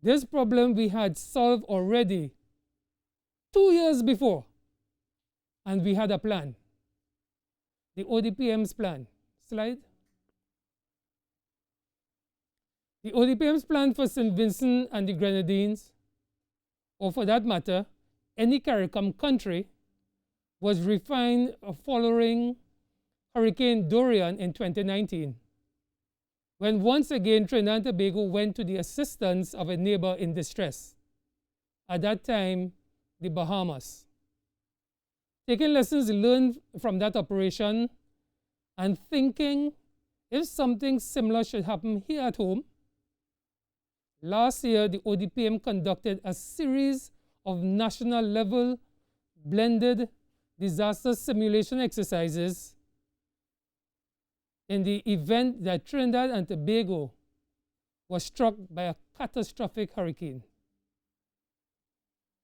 This problem we had solved already 2 years before, and we had a plan. The ODPM's plan. Slide. The ODPM's plan for St. Vincent and the Grenadines, or for that matter, any CARICOM country, was refined following Hurricane Dorian in 2019. when once again Trinidad and Tobago went to the assistance of a neighbor in distress, at that time the Bahamas. Taking lessons learned from that operation and thinking if something similar should happen here at home, last year the ODPM conducted a series of national level blended disaster simulation exercises in the event that Trinidad and Tobago was struck by a catastrophic hurricane.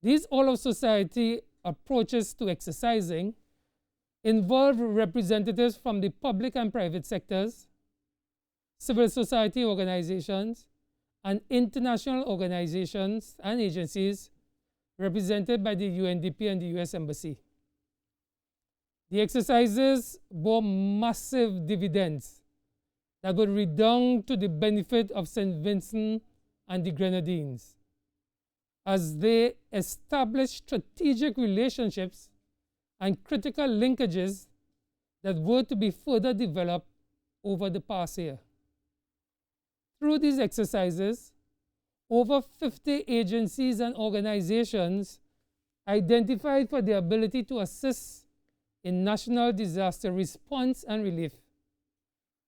These all-of-society approaches to exercising involve representatives from the public and private sectors, civil society organizations, and international organizations and agencies represented by the UNDP and the US Embassy. The exercises bore massive dividends that would redound to the benefit of St. Vincent and the Grenadines, as they established strategic relationships and critical linkages that were to be further developed over the past year. Through these exercises, over 50 agencies and organizations identified for their ability to assist in national disaster response and relief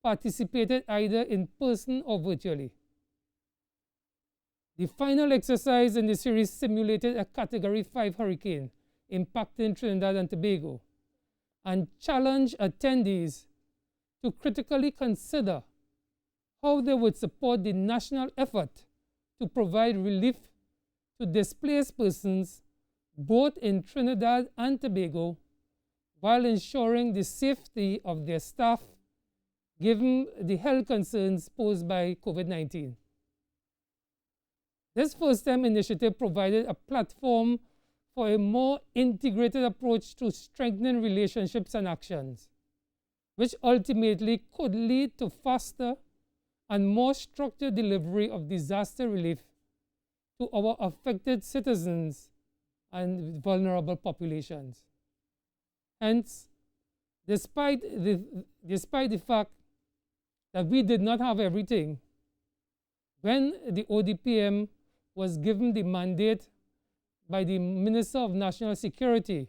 participated either in person or virtually. The final exercise in the series simulated a Category 5 hurricane impacting Trinidad and Tobago and challenged attendees to critically consider how they would support the national effort to provide relief to displaced persons both in Trinidad and Tobago while ensuring the safety of their staff given the health concerns posed by COVID-19. This first-time initiative provided a platform for a more integrated approach to strengthening relationships and actions, which ultimately could lead to faster and more structured delivery of disaster relief to our affected citizens and vulnerable populations. Hence, despite the fact that we did not have everything, when the ODPM was given the mandate by the Minister of National Security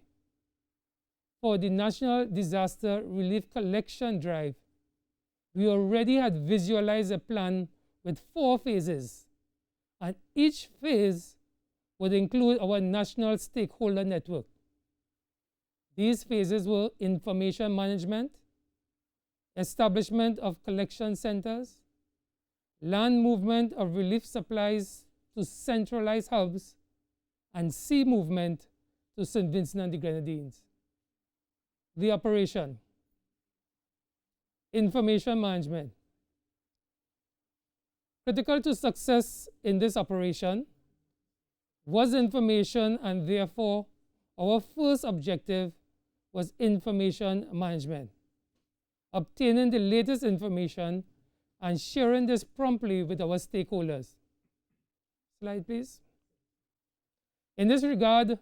for the National Disaster Relief Collection Drive, we already had visualized a plan with 4 phases, and each phase would include our national stakeholder network. These phases were information management, establishment of collection centers, land movement of relief supplies to centralized hubs, and sea movement to St. Vincent and the Grenadines. The operation. Information management. Critical to success in this operation was information, and therefore our first objective was information management, obtaining the latest information and sharing this promptly with our stakeholders. Slide, please. In this regard,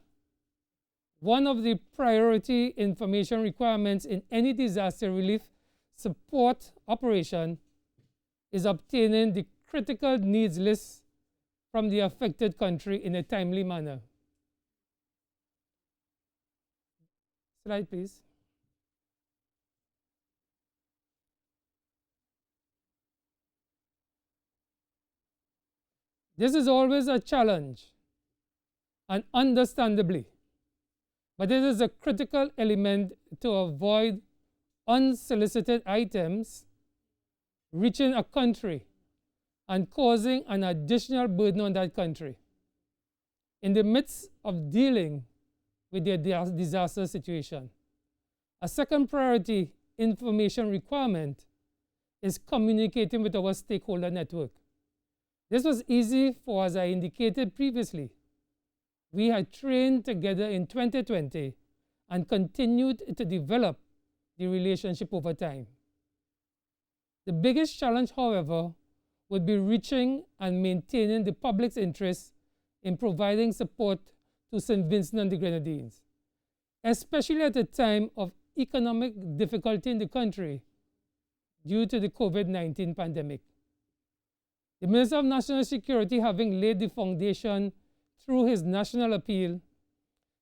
one of the priority information requirements in any disaster relief support operation is obtaining the critical needs list from the affected country in a timely manner. Slide, please. This is always a challenge, and understandably, but it is a critical element to avoid unsolicited items reaching a country and causing an additional burden on that country in the midst of dealing with their disaster situation. A second priority information requirement is communicating with our stakeholder network. This was easy for, as I indicated previously, we had trained together in 2020 and continued to develop the relationship over time. The biggest challenge, however, would be reaching and maintaining the public's interest in providing support to St. Vincent and the Grenadines, especially at a time of economic difficulty in the country due to the COVID-19 pandemic. The Minister of National Security having laid the foundation through his national appeal,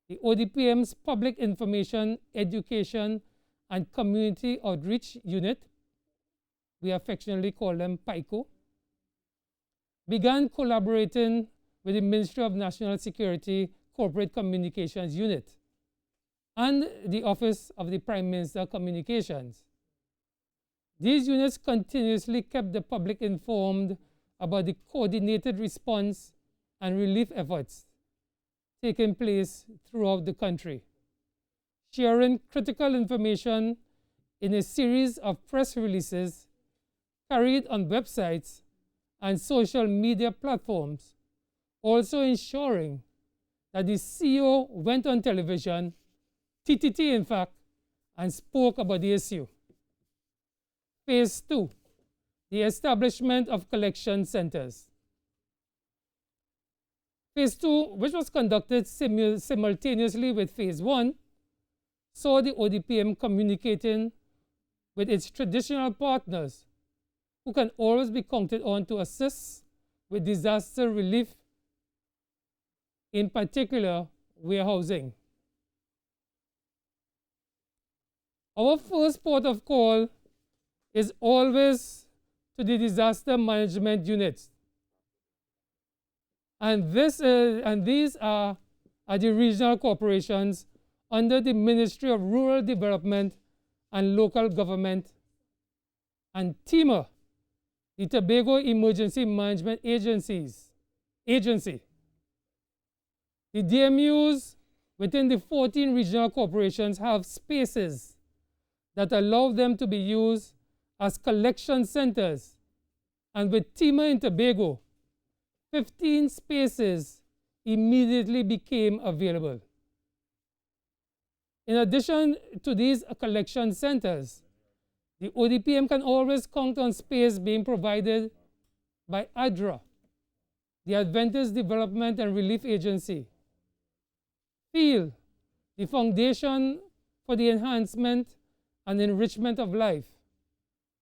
the ODPM's Public Information, Education, and Community Outreach Unit, we affectionately call them PICO, began collaborating with the Ministry of National Security Corporate Communications Unit and the Office of the Prime Minister Communications. These units continuously kept the public informed about the coordinated response and relief efforts taking place throughout the country, sharing critical information in a series of press releases carried on websites and social media platforms, also ensuring that the CEO went on television, TTT in fact, and spoke about the issue. Phase 2, the establishment of collection centers. Phase 2, which was conducted simultaneously with Phase 1, saw the ODPM communicating with its traditional partners who can always be counted on to assist with disaster relief, in particular warehousing. Our first port of call is always to the disaster management units. And these are the regional corporations under the Ministry of Rural Development and Local Government, and TEMA, the Tobago Emergency Management Agency. The DMUs within the 14 regional corporations have spaces that allow them to be used as collection centers, and with TEMA in Tobago, 15 spaces immediately became available. In addition to these collection centers, the ODPM can always count on space being provided by ADRA, the Adventist Development and Relief Agency, FEEL, the Foundation for the Enhancement and Enrichment of Life,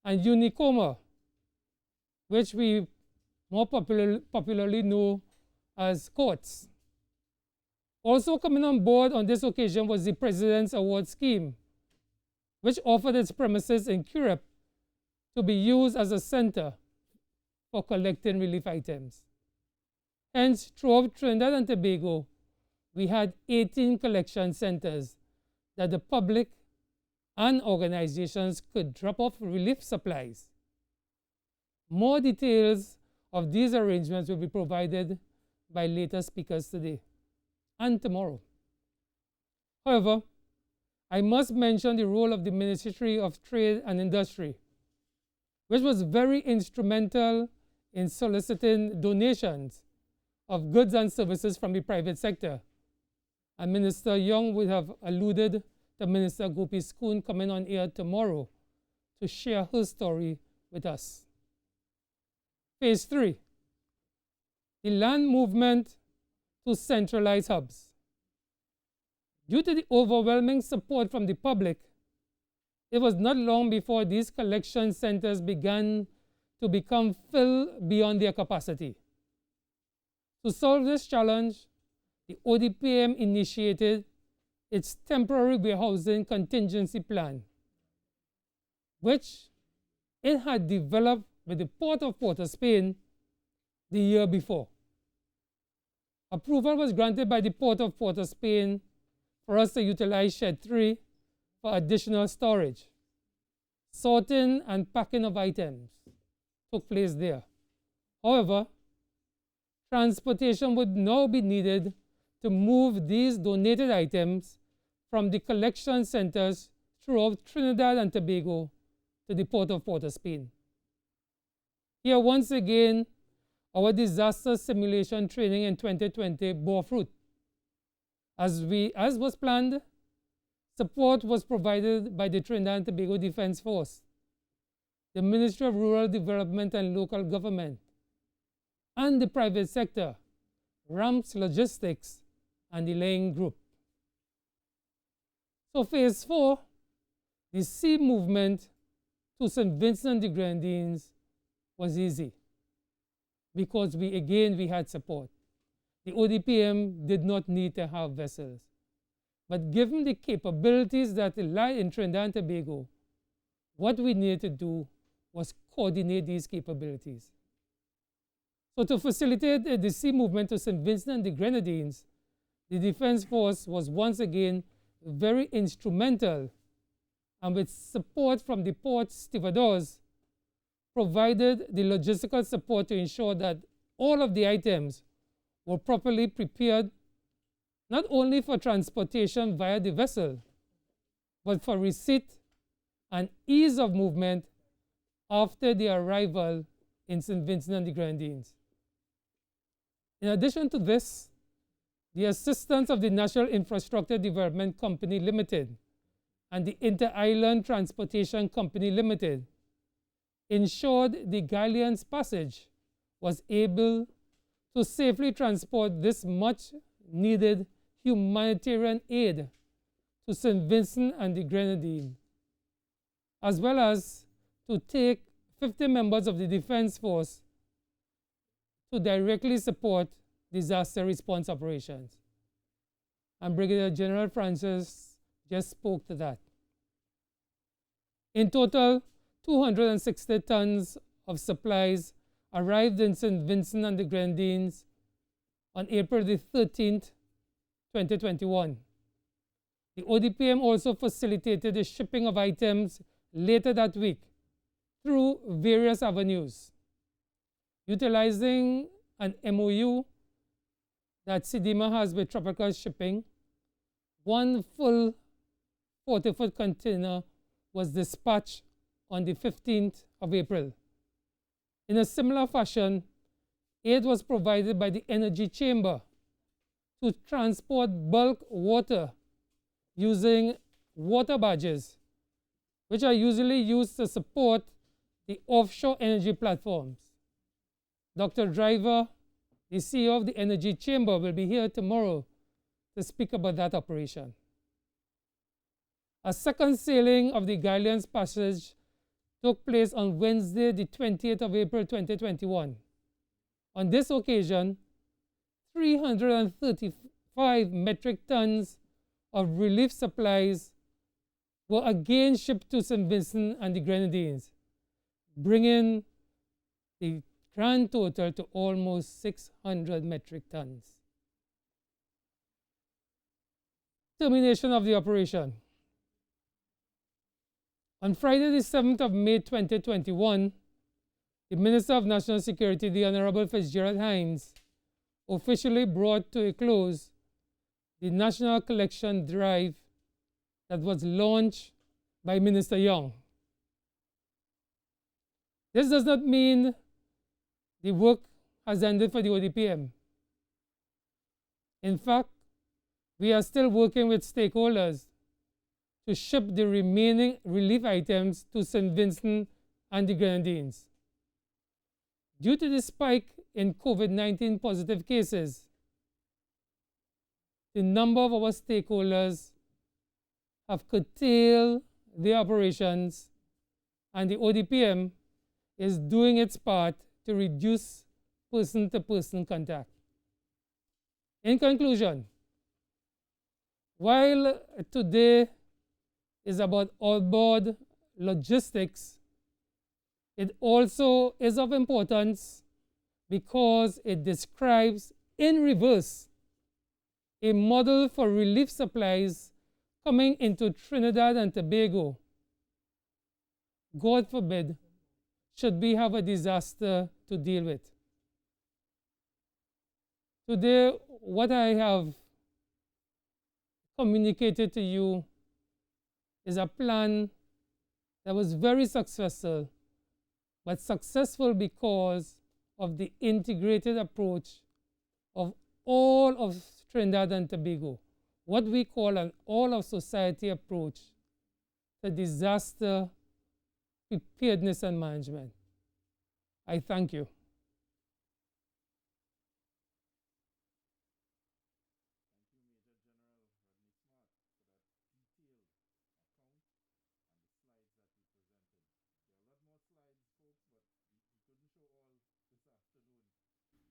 and UNICOMA, which we more popularly know as courts. Also coming on board on this occasion was the President's Award Scheme, which offered its premises in Curep to be used as a center for collecting relief items. Hence, throughout Trinidad and Tobago, we had 18 collection centers that the public and organizations could drop off relief supplies. More details of these arrangements will be provided by later speakers today and tomorrow. However, I must mention the role of the Ministry of Trade and Industry, which was very instrumental in soliciting donations of goods and services from the private sector. And Minister Young would have alluded to Minister Gopi Schoon coming on air tomorrow to share her story with us. Phase 3, the land movement to centralized hubs. Due to the overwhelming support from the public, it was not long before these collection centers began to become filled beyond their capacity. To solve this challenge, the ODPM initiated its temporary warehousing contingency plan, which it had developed with the Port of Port of Spain the year before. Approval was granted by the Port of Port of Spain for us to utilize Shed 3 for additional storage. Sorting and packing of items took place there. However, transportation would now be needed to move these donated items from the collection centers throughout Trinidad and Tobago to the Port of Port of Spain. Here once again, our disaster simulation training in 2020 bore fruit. As was planned, support was provided by the Trinidad and Tobago Defense Force, the Ministry of Rural Development and Local Government, and the private sector, Ramps Logistics, and the Laying Group. So Phase 4, the sea movement to St. Vincent and the Grenadines was easy. because we had support. The ODPM did not need to have vessels. But given the capabilities that lie in Trinidad and Tobago, what we needed to do was coordinate these capabilities. So to facilitate the sea movement to St. Vincent and the Grenadines, the Defense Force was once again very instrumental, and with support from the port stevedores, provided the logistical support to ensure that all of the items were properly prepared, not only for transportation via the vessel, but for receipt and ease of movement after the arrival in St. Vincent and the Grenadines. In addition to this, the assistance of the National Infrastructure Development Company Limited and the Inter-Island Transportation Company Limited ensured the galleon's passage was able to safely transport this much needed humanitarian aid to St. Vincent and the Grenadines, as well as to take 50 members of the Defense Force to directly support disaster response operations. And Brigadier General Francis just spoke to that. In total, 260 tons of supplies arrived in St. Vincent and the Grenadines on April the 13th, 2021. The ODPM also facilitated the shipping of items later that week through various avenues, utilizing an MOU that CDMA has with Tropical Shipping. One full 40-foot container was dispatched on the 15th of April. In a similar fashion, aid was provided by the Energy Chamber to transport bulk water using water barges, which are usually used to support the offshore energy platforms. Dr. Driver, the CEO of the Energy Chamber, will be here tomorrow to speak about that operation. A second sailing of the galleon's passage took place on Wednesday, the 20th of April 2021. On this occasion, 335 metric tons of relief supplies were again shipped to St. Vincent and the Grenadines, bringing the grand total to almost 600 metric tons. Termination of the operation. On Friday, the 7th of May 2021, the Minister of National Security, the Honorable Fitzgerald Hines, officially brought to a close the national collection drive that was launched by Minister Young. This does not mean the work has ended for the ODPM. In fact, we are still working with stakeholders to ship the remaining relief items to St. Vincent and the Grenadines. Due to the spike in COVID-19 positive cases, the number of our stakeholders have curtailed their operations, and the ODPM is doing its part to reduce person-to-person contact. In conclusion, while today is about outboard logistics, it also is of importance because it describes in reverse a model for relief supplies coming into Trinidad and Tobago. God forbid, should we have a disaster to deal with. Today, what I have communicated to you is a plan that was very successful, but successful because of the integrated approach of all of Trinidad and Tobago, what we call an all-of-society approach to disaster preparedness and management. I thank you.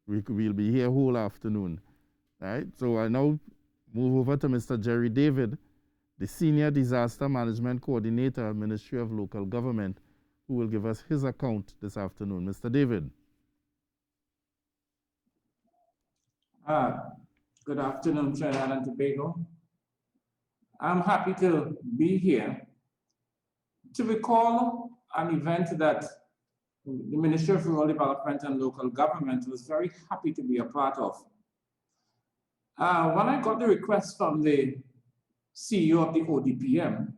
we'll be here whole afternoon. Right? So I now move over to Mr. Jerry David, the Senior Disaster Management Coordinator, Ministry of Local Government, who will give us his account this afternoon. Mr. David. Good afternoon, Trinidad and Tobago. I'm happy to be here to recall an event that the Ministry of Rural Development and Local Government was very happy to be a part of. When I got the request from the CEO of the ODPM,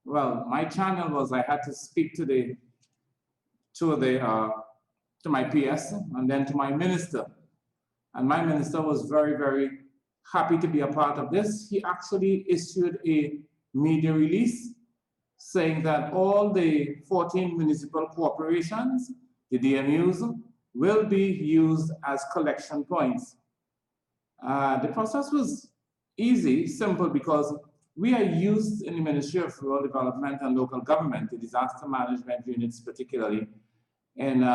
well, my channel was I had to speak to my PS and then to my minister. And my minister was very, very happy to be a part of this. He actually issued a media release saying that all the 14 municipal corporations, the DMUs, will be used as collection points. The process was easy, simple, because we are used in the Ministry of Rural Development and Local Government, the disaster management units particularly, in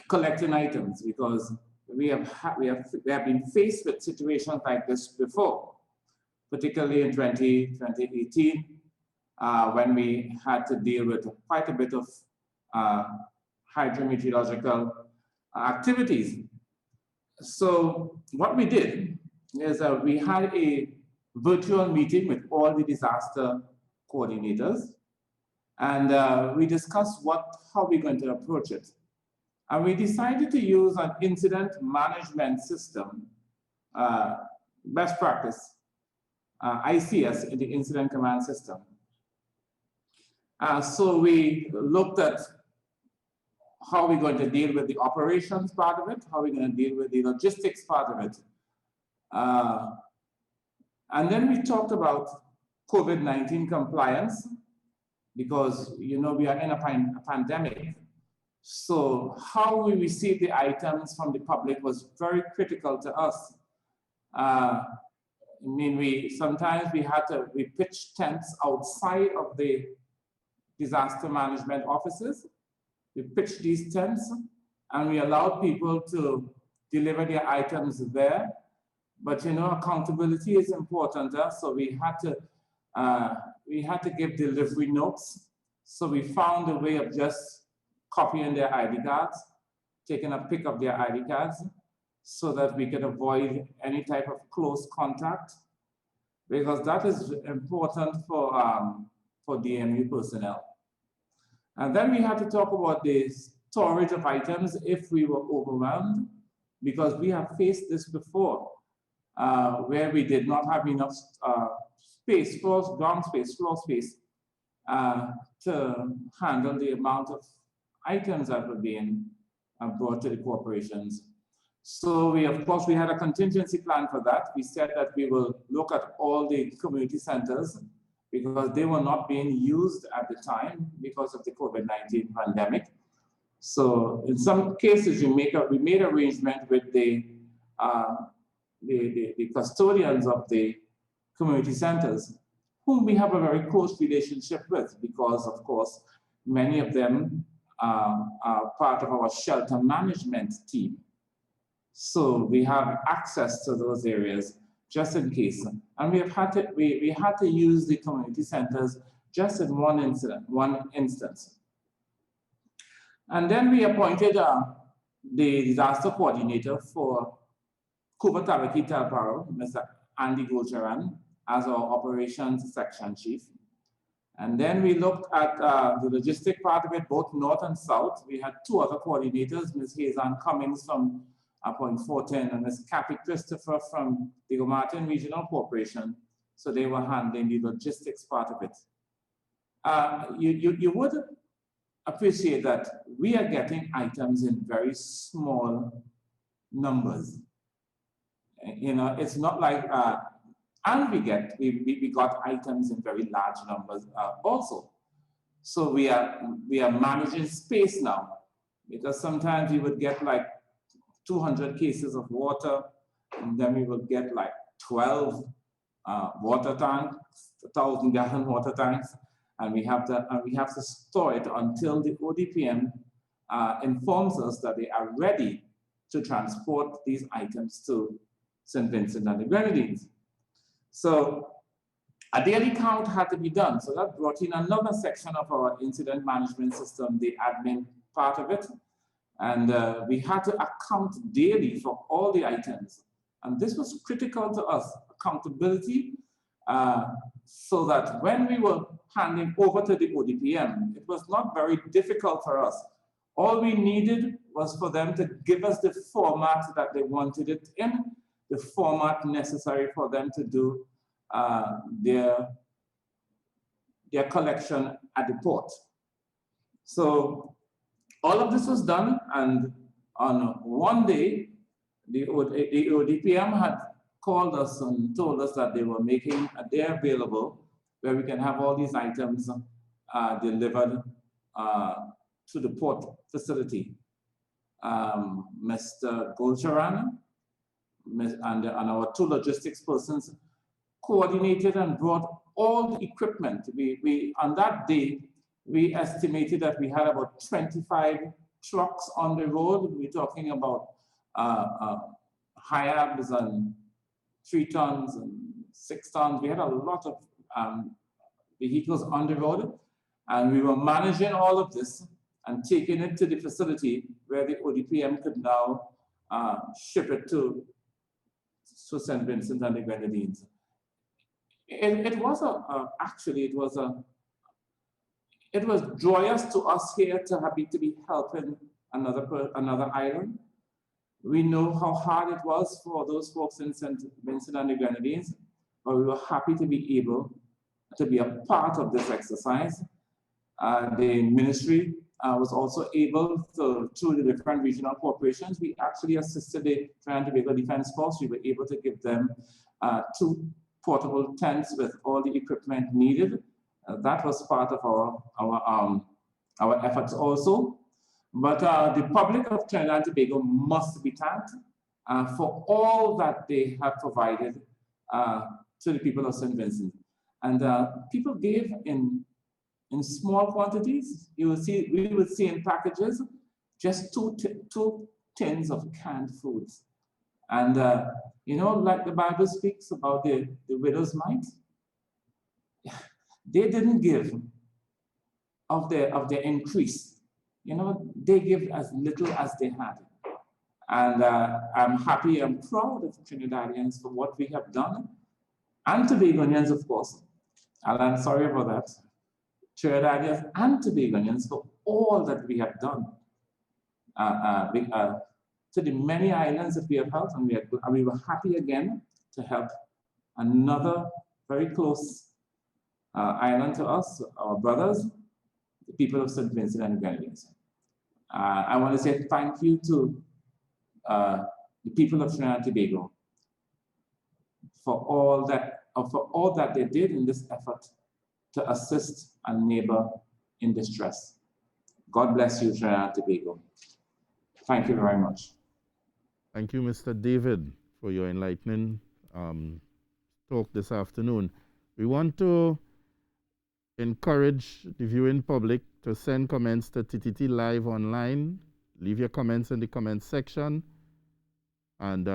collecting items, because we have been faced with situations like this before, particularly in 2018, when we had to deal with quite a bit of hydrometeorological activities. So what we did is we had a virtual meeting with all the disaster coordinators, and we discussed how we're going to approach it. And we decided to use an incident management system, best practice, ICS, in the incident command system. So we looked at how we're going to deal with the operations part of it, how we're going to deal with the logistics part of it. And then we talked about COVID-19 compliance, because you know we are in a pandemic. So how we receive the items from the public was very critical to us. I mean, sometimes we pitched tents outside of the disaster management offices. We pitched these tents and we allowed people to deliver their items there. But you know, accountability is important. So we had to give delivery notes. So we found a way of just copying their ID cards, taking a pic of their ID cards, so that we could avoid any type of close contact, because that is important for DMU personnel. And then we had to talk about the storage of items if we were overwhelmed, because we have faced this before, where we did not have enough space, ground space, floor space, to handle the amount of items that were being brought to the corporations. So of course, we had a contingency plan for that. We said that we will look at all the community centers, because they were not being used at the time because of the COVID-19 pandemic. So in some cases, we made arrangement with the custodians of the community centers, whom we have a very close relationship with, because of course, many of them are part of our shelter management team. So we have access to those areas just in case. And we had to use the community centers just in one instance. And then we appointed the disaster coordinator for Kuba Tabaki Telparo, Mr. Andy Gulcharan, as our operations section chief. And then we looked at the logistic part of it, both north and south. We had two other coordinators, Ms. Hazan Cummings from Point Fortin and Ms. Kathy Christopher from the Martin Regional Corporation. So they were handling the logistics part of it. You would appreciate that we are getting items in very small numbers. You know, it's not like, and we got items in very large numbers also. So we are managing space now, because sometimes we would get like 200 cases of water, and then we would get like 12 water tanks, 1,000-gallon water tanks, and we have to store it until the ODPM informs us that they are ready to transport these items to St. Vincent and the Grenadines. So a daily count had to be done. So that brought in another section of our incident management system, the admin part of it. And we had to account daily for all the items. And this was critical to us, accountability, so that when we were handing over to the ODPM, it was not very difficult for us. All we needed was for them to give us the format that they wanted it in, the format necessary for them to do their collection at the port. So all of this was done, and on one day, the ODPM had called us and told us that they were making a day available where we can have all these items delivered to the port facility. Mr. Golcharan and our two logistics persons coordinated and brought all the equipment. On that day, we estimated that we had about 25 trucks on the road. We're talking about high-abs and 3 tons and 6 tons. We had a lot of vehicles on the road, and we were managing all of this and taking it to the facility where the ODPM could now ship it to St. Vincent and the Grenadines. It was joyous to us here to be helping another island. We know how hard it was for those folks in St. Vincent and the Grenadines, but we were happy to be able to be a part of this exercise. The ministry was also able to, through the different regional corporations, we actually assisted the Trinidad and Tobago Defense Force. We were able to give them 2 portable tents with all the equipment needed. That was part of our efforts also. But the public of Trinidad and Tobago must be thanked for all that they have provided to the people of St. Vincent. And people gave in small quantities. We would see in packages just two tins of canned foods. And you know, like the Bible speaks about the widow's mite, they didn't give of their increase. You know, they give as little as they had. And I'm happy, I'm proud of Trinidadians for what we have done, and Tobagonians, of course. And I'm sorry about that. Trinidadians and Tobagonians for all that we have done to the many islands that we have helped, and we were happy again to help another very close island to us, our brothers, the people of St. Vincent and the Grenadines. I want to say thank you to the people of Trinidad and Tobago for all that they did in this effort to assist a neighbor in distress. God bless you, Trinidad and Tobago. Thank you very much. Thank you, Mr. David, for your enlightening talk this afternoon. We want to encourage the viewing public to send comments to TTT Live online. Leave your comments in the comment section, and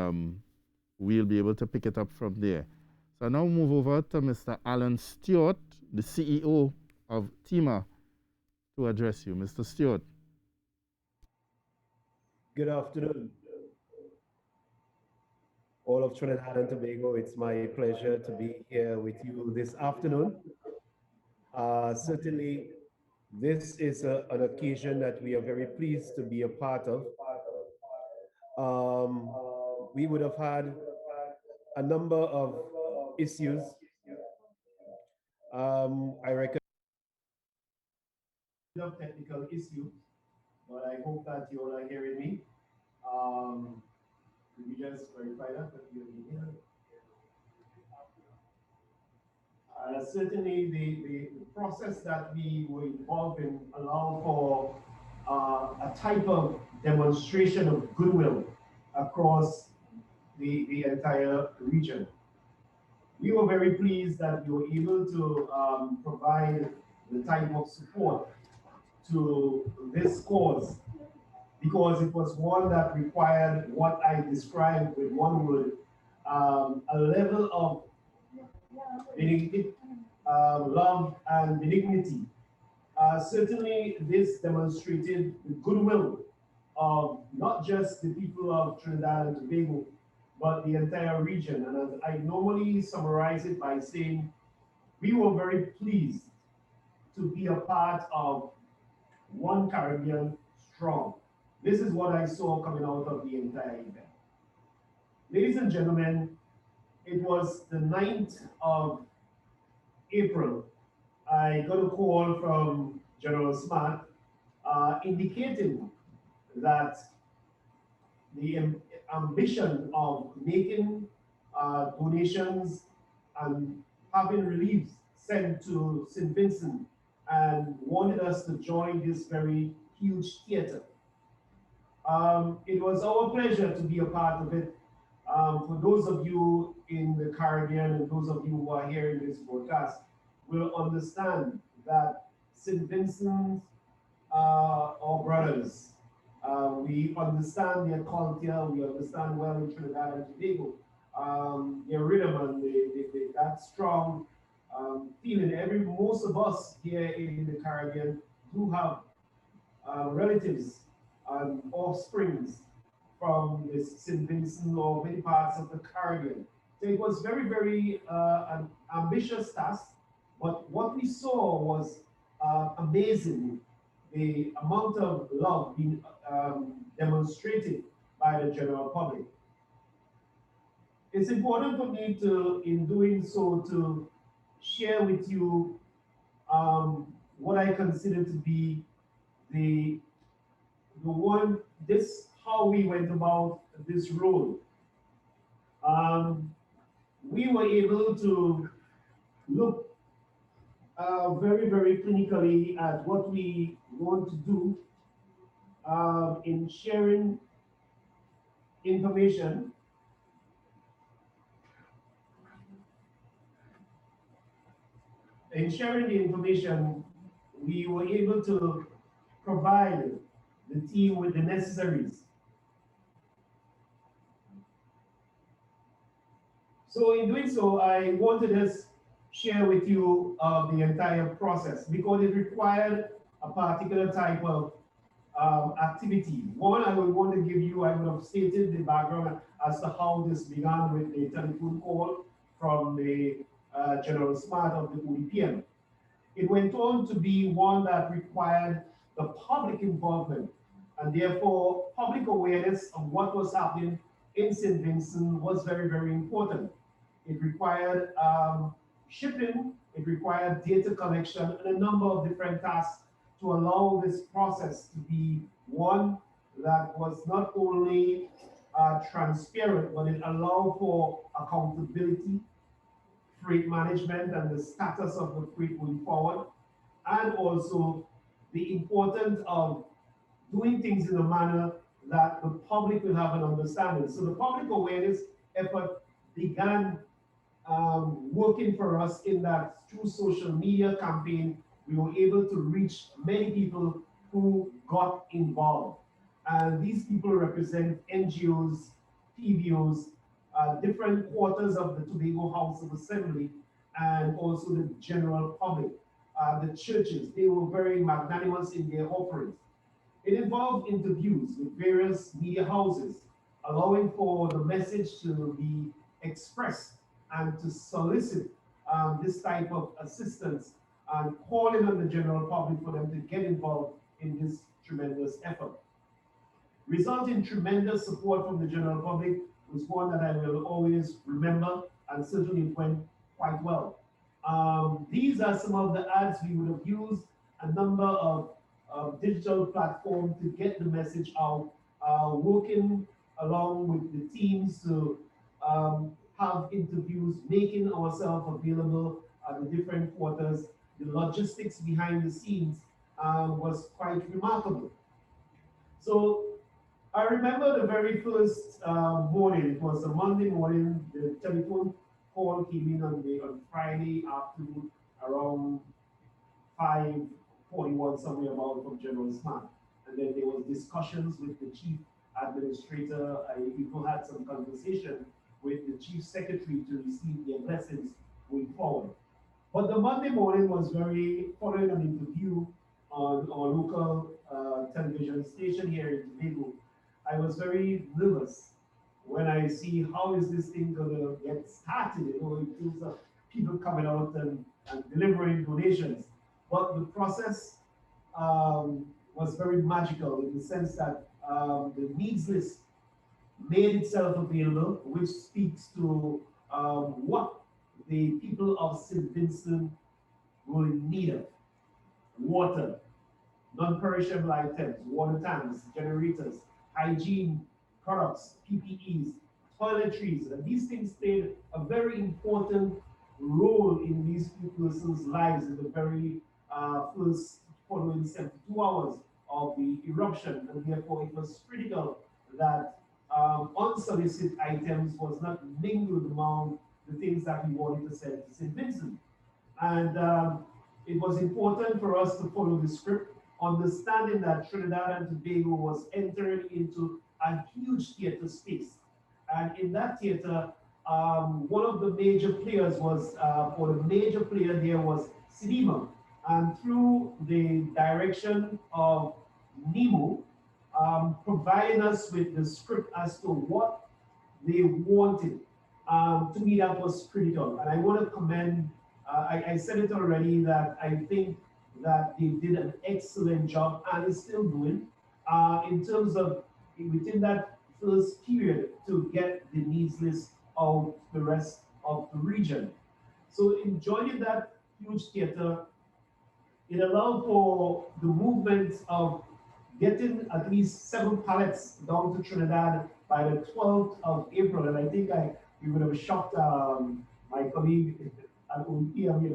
we'll be able to pick it up from there. So now move over to Mr. Alan Stewart, the CEO of TEMA, to address you. Mr. Stewart. Good afternoon, all of Trinidad and Tobago. It's my pleasure to be here with you this afternoon. Certainly, this is an occasion that we are very pleased to be a part of. We would have had a number of issues. I reckon of technical issues, but I hope that you all are hearing me. Could you just verify that you're hearing? Certainly, the process that we were involved in allowed for a type of demonstration of goodwill across the entire region. We were very pleased that we were able to provide the type of support to this cause because it was one that required what I described with one word, a level of love and benignity. Certainly, this demonstrated the goodwill of not just the people of Trinidad and Tobago, but the entire region. And as I normally summarize it by saying, we were very pleased to be a part of one Caribbean strong. This is what I saw coming out of the entire event. Ladies and gentlemen, it was the 9th of April. I got a call from General Smart indicating that the ambition of making donations and having reliefs sent to St. Vincent and wanted us to join this very huge theater. It was our pleasure to be a part of it. For those of you in the Caribbean and those of you who are hearing this broadcast will understand that St. Vincent, our brothers, we understand their culture, we understand well in Trinidad and Tobago, their rhythm and that strong feeling. Most of us here in the Caribbean do have relatives and offsprings from the St. Vincent or many parts of the Caribbean. So it was very, very an ambitious task, but what we saw was amazing, the amount of love being demonstrated by the general public. It's important for me to, in doing so, to share with you what I consider to be how we went about this role. We were able to look very, very clinically at what we want to do in sharing information. In sharing the information, we were able to provide the team with the necessaries. So in doing so, I wanted to share with you the entire process because it required a particular type of activity. One, I would want to give you, I would have stated the background as to how this began with the telephone call from the General Smart of the NDPPM. It went on to be one that required the public involvement, and therefore public awareness of what was happening in St. Vincent was very, very important. It required shipping, it required data collection, and a number of different tasks to allow this process to be one that was not only transparent, but it allowed for accountability, freight management, and the status of the freight going forward, and also the importance of doing things in a manner that the public will have an understanding. So the public awareness effort began working for us in that through social media campaign, we were able to reach many people who got involved. And these people represent NGOs, PBOs, different quarters of the Tobago House of Assembly, and also the general public, the churches. They were very magnanimous in their offerings. It involved interviews with various media houses, allowing for the message to be expressed and to solicit this type of assistance and calling on the general public for them to get involved in this tremendous effort. Resulting tremendous support from the general public was one that I will always remember, and certainly it went quite well. These are some of the ads we would have used, a number of digital platforms to get the message out, working along with the teams to have interviews, making ourselves available at the different quarters. The logistics behind the scenes was quite remarkable. So I remember the very first morning, it was a Monday morning, the telephone call came in on Friday afternoon around 5:41, somewhere about from General Smart. And then there was discussions with the chief administrator. I even had some conversation with the chief secretary to receive their blessings going forward. But the Monday morning was very, following an interview on our local television station here in Tobago, I was very nervous when I see how is this thing gonna get started, in terms of people coming out and delivering donations. But the process was very magical in the sense that the needs list made itself available, which speaks to what the people of St. Vincent will need of: water, non-perishable items, water tanks, generators, hygiene products, PPEs, toiletries, and these things played a very important role in these few persons' lives in the very first following 72 hours of the eruption, and therefore it was critical that unsolicited items was not mingled among the things that we wanted to send to St. Vincent. And it was important for us to follow the script, understanding that Trinidad and Tobago was entering into a huge theater space. And in that theater, one of the major players was, or the major player there was cinema. And through the direction of Nemo, providing us with the script as to what they wanted, to me that was critical. And I want to commend, I said it already, that I think that they did an excellent job and is still doing in terms of within that first period to get the needs list of the rest of the region. So in joining that huge theater, it allowed for the movement of getting at least 7 pallets down to Trinidad by the 12th of April. And I think we would have shocked my colleague at ODPM, he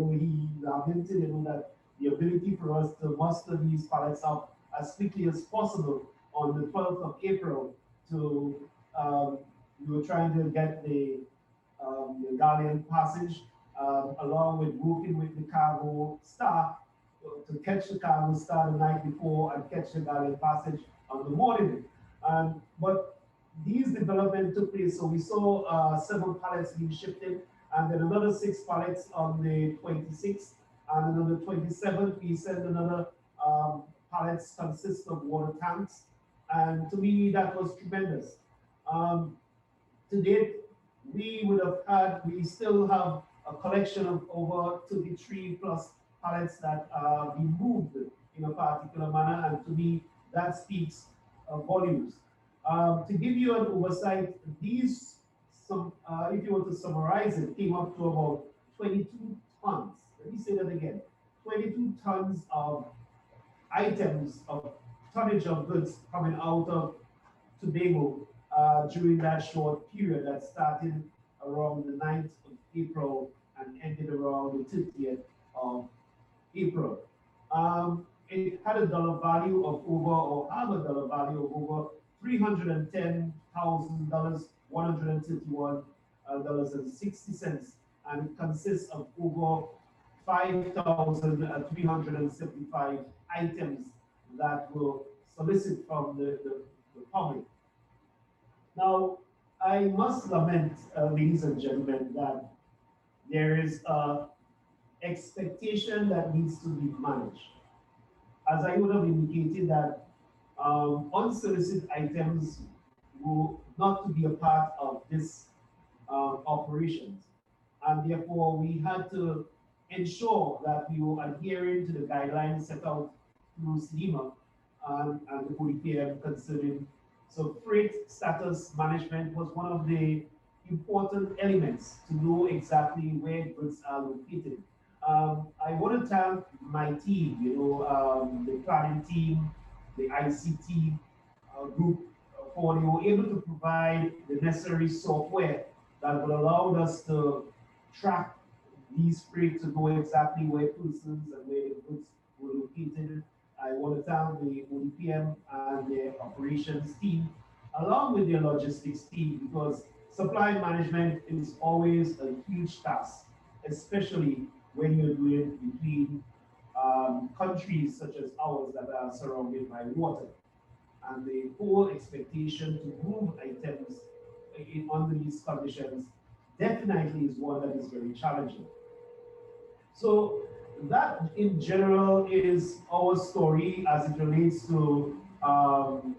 lamented, that the ability for us to muster these pallets up as quickly as possible on the 12th of April to, we were trying to get the Galleon passage, along with working with the cargo staff to catch the cargo star the night before and catch the Galleon passage on the morning. But these developments took place, so we saw 7 pallets being shifted, and then another 6 pallets on the 26th, and on the 27th we sent another pallets consist of water tanks, and to me that was tremendous. To date, we still have a collection of over 33 plus pallets that we moved in a particular manner, and to me that speaks volumes. To give you an oversight, these, if you were to summarize it, came up to about 22 tons. Let me say that again: 22 tons of items, of tonnage of goods coming out of Tobago during that short period that started around the 9th of April and ended around the 30th of April. It had a dollar value of over, or have a dollar value of over $310,000, $131.60, and it consists of over 5,375 items that will solicit from the public. Now, I must lament, ladies and gentlemen, that there is an expectation that needs to be managed. As I would have indicated, that unsolicited items will not to be a part of this operations, and therefore we had to ensure that we were adhering to the guidelines set out through SLIMA and the ODPM concerning. So freight status management was one of the important elements to know exactly where goods are located. I want to thank my team, the planning team, the ICT group, for they were able to provide the necessary software that would allow us to track these freight to know exactly where persons and where the goods were located. I want to thank the ODPM and their operations team, along with their logistics team, because supply management is always a huge task, especially when you're doing between countries such as ours that are surrounded by water. and the whole expectation to move items under these conditions definitely is one that is very challenging. So that in general is our story as it relates to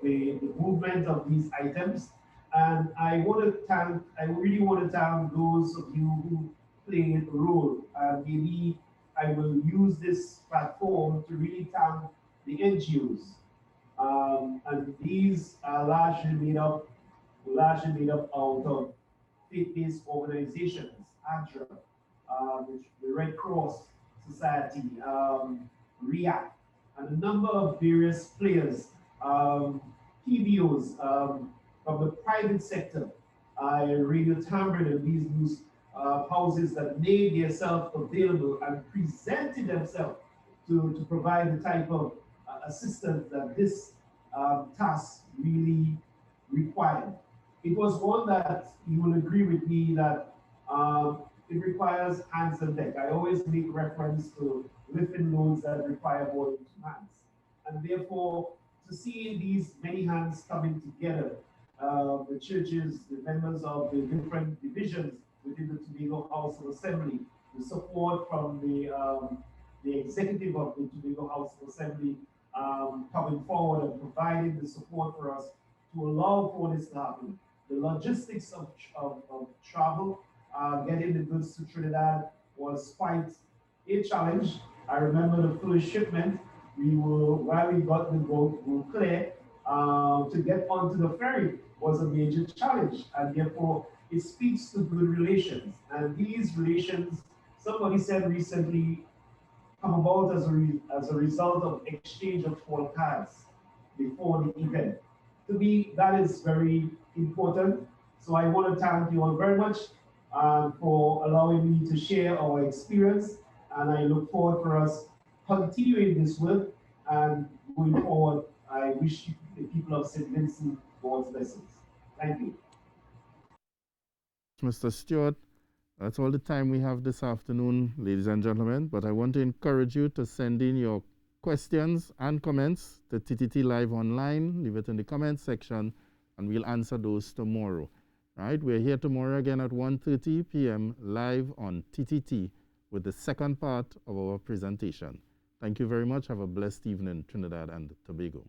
the movement of these items. And I really want to thank those of you who played a role. Maybe I will use this platform to really thank the NGOs. And these are largely made up out of faith-based organizations, ADRA, the Red Cross Society, REACT, and a number of various players, PBOs from the private sector, Radio Tamron and these news houses that made themselves available and presented themselves to provide the type of assistance that this task really required. It was one that you will agree with me that it requires hands and deck. I always make reference to lifting loads that require more than 2 hands. And therefore, to see these many hands coming together, the churches, the members of the different divisions within the Tobago House of Assembly, the support from the executive of the Tobago House of Assembly coming forward and providing the support for us to allow for this to happen. The logistics of travel, getting the goods to Trinidad was quite a challenge. I remember the first shipment, while we got the boat clear, to get onto the ferry was a major challenge, and therefore it speaks to good relations. And these relations, somebody said recently, come about as a result of exchange of call cards before the event. To me, that is very important. So I want to thank you all very much for allowing me to share our experience, and I look forward for us continuing this work, and going forward, I wish the people of St. Vincent God's blessings. Thank you. Mr. Stewart, that's all the time we have this afternoon, ladies and gentlemen, but I want to encourage you to send in your questions and comments to TTT Live Online. Leave it in the comment section, and we'll answer those tomorrow. Right? We're here tomorrow again at 1:30 p.m. live on TTT with the second part of our presentation. Thank you very much. Have a blessed evening, Trinidad and Tobago.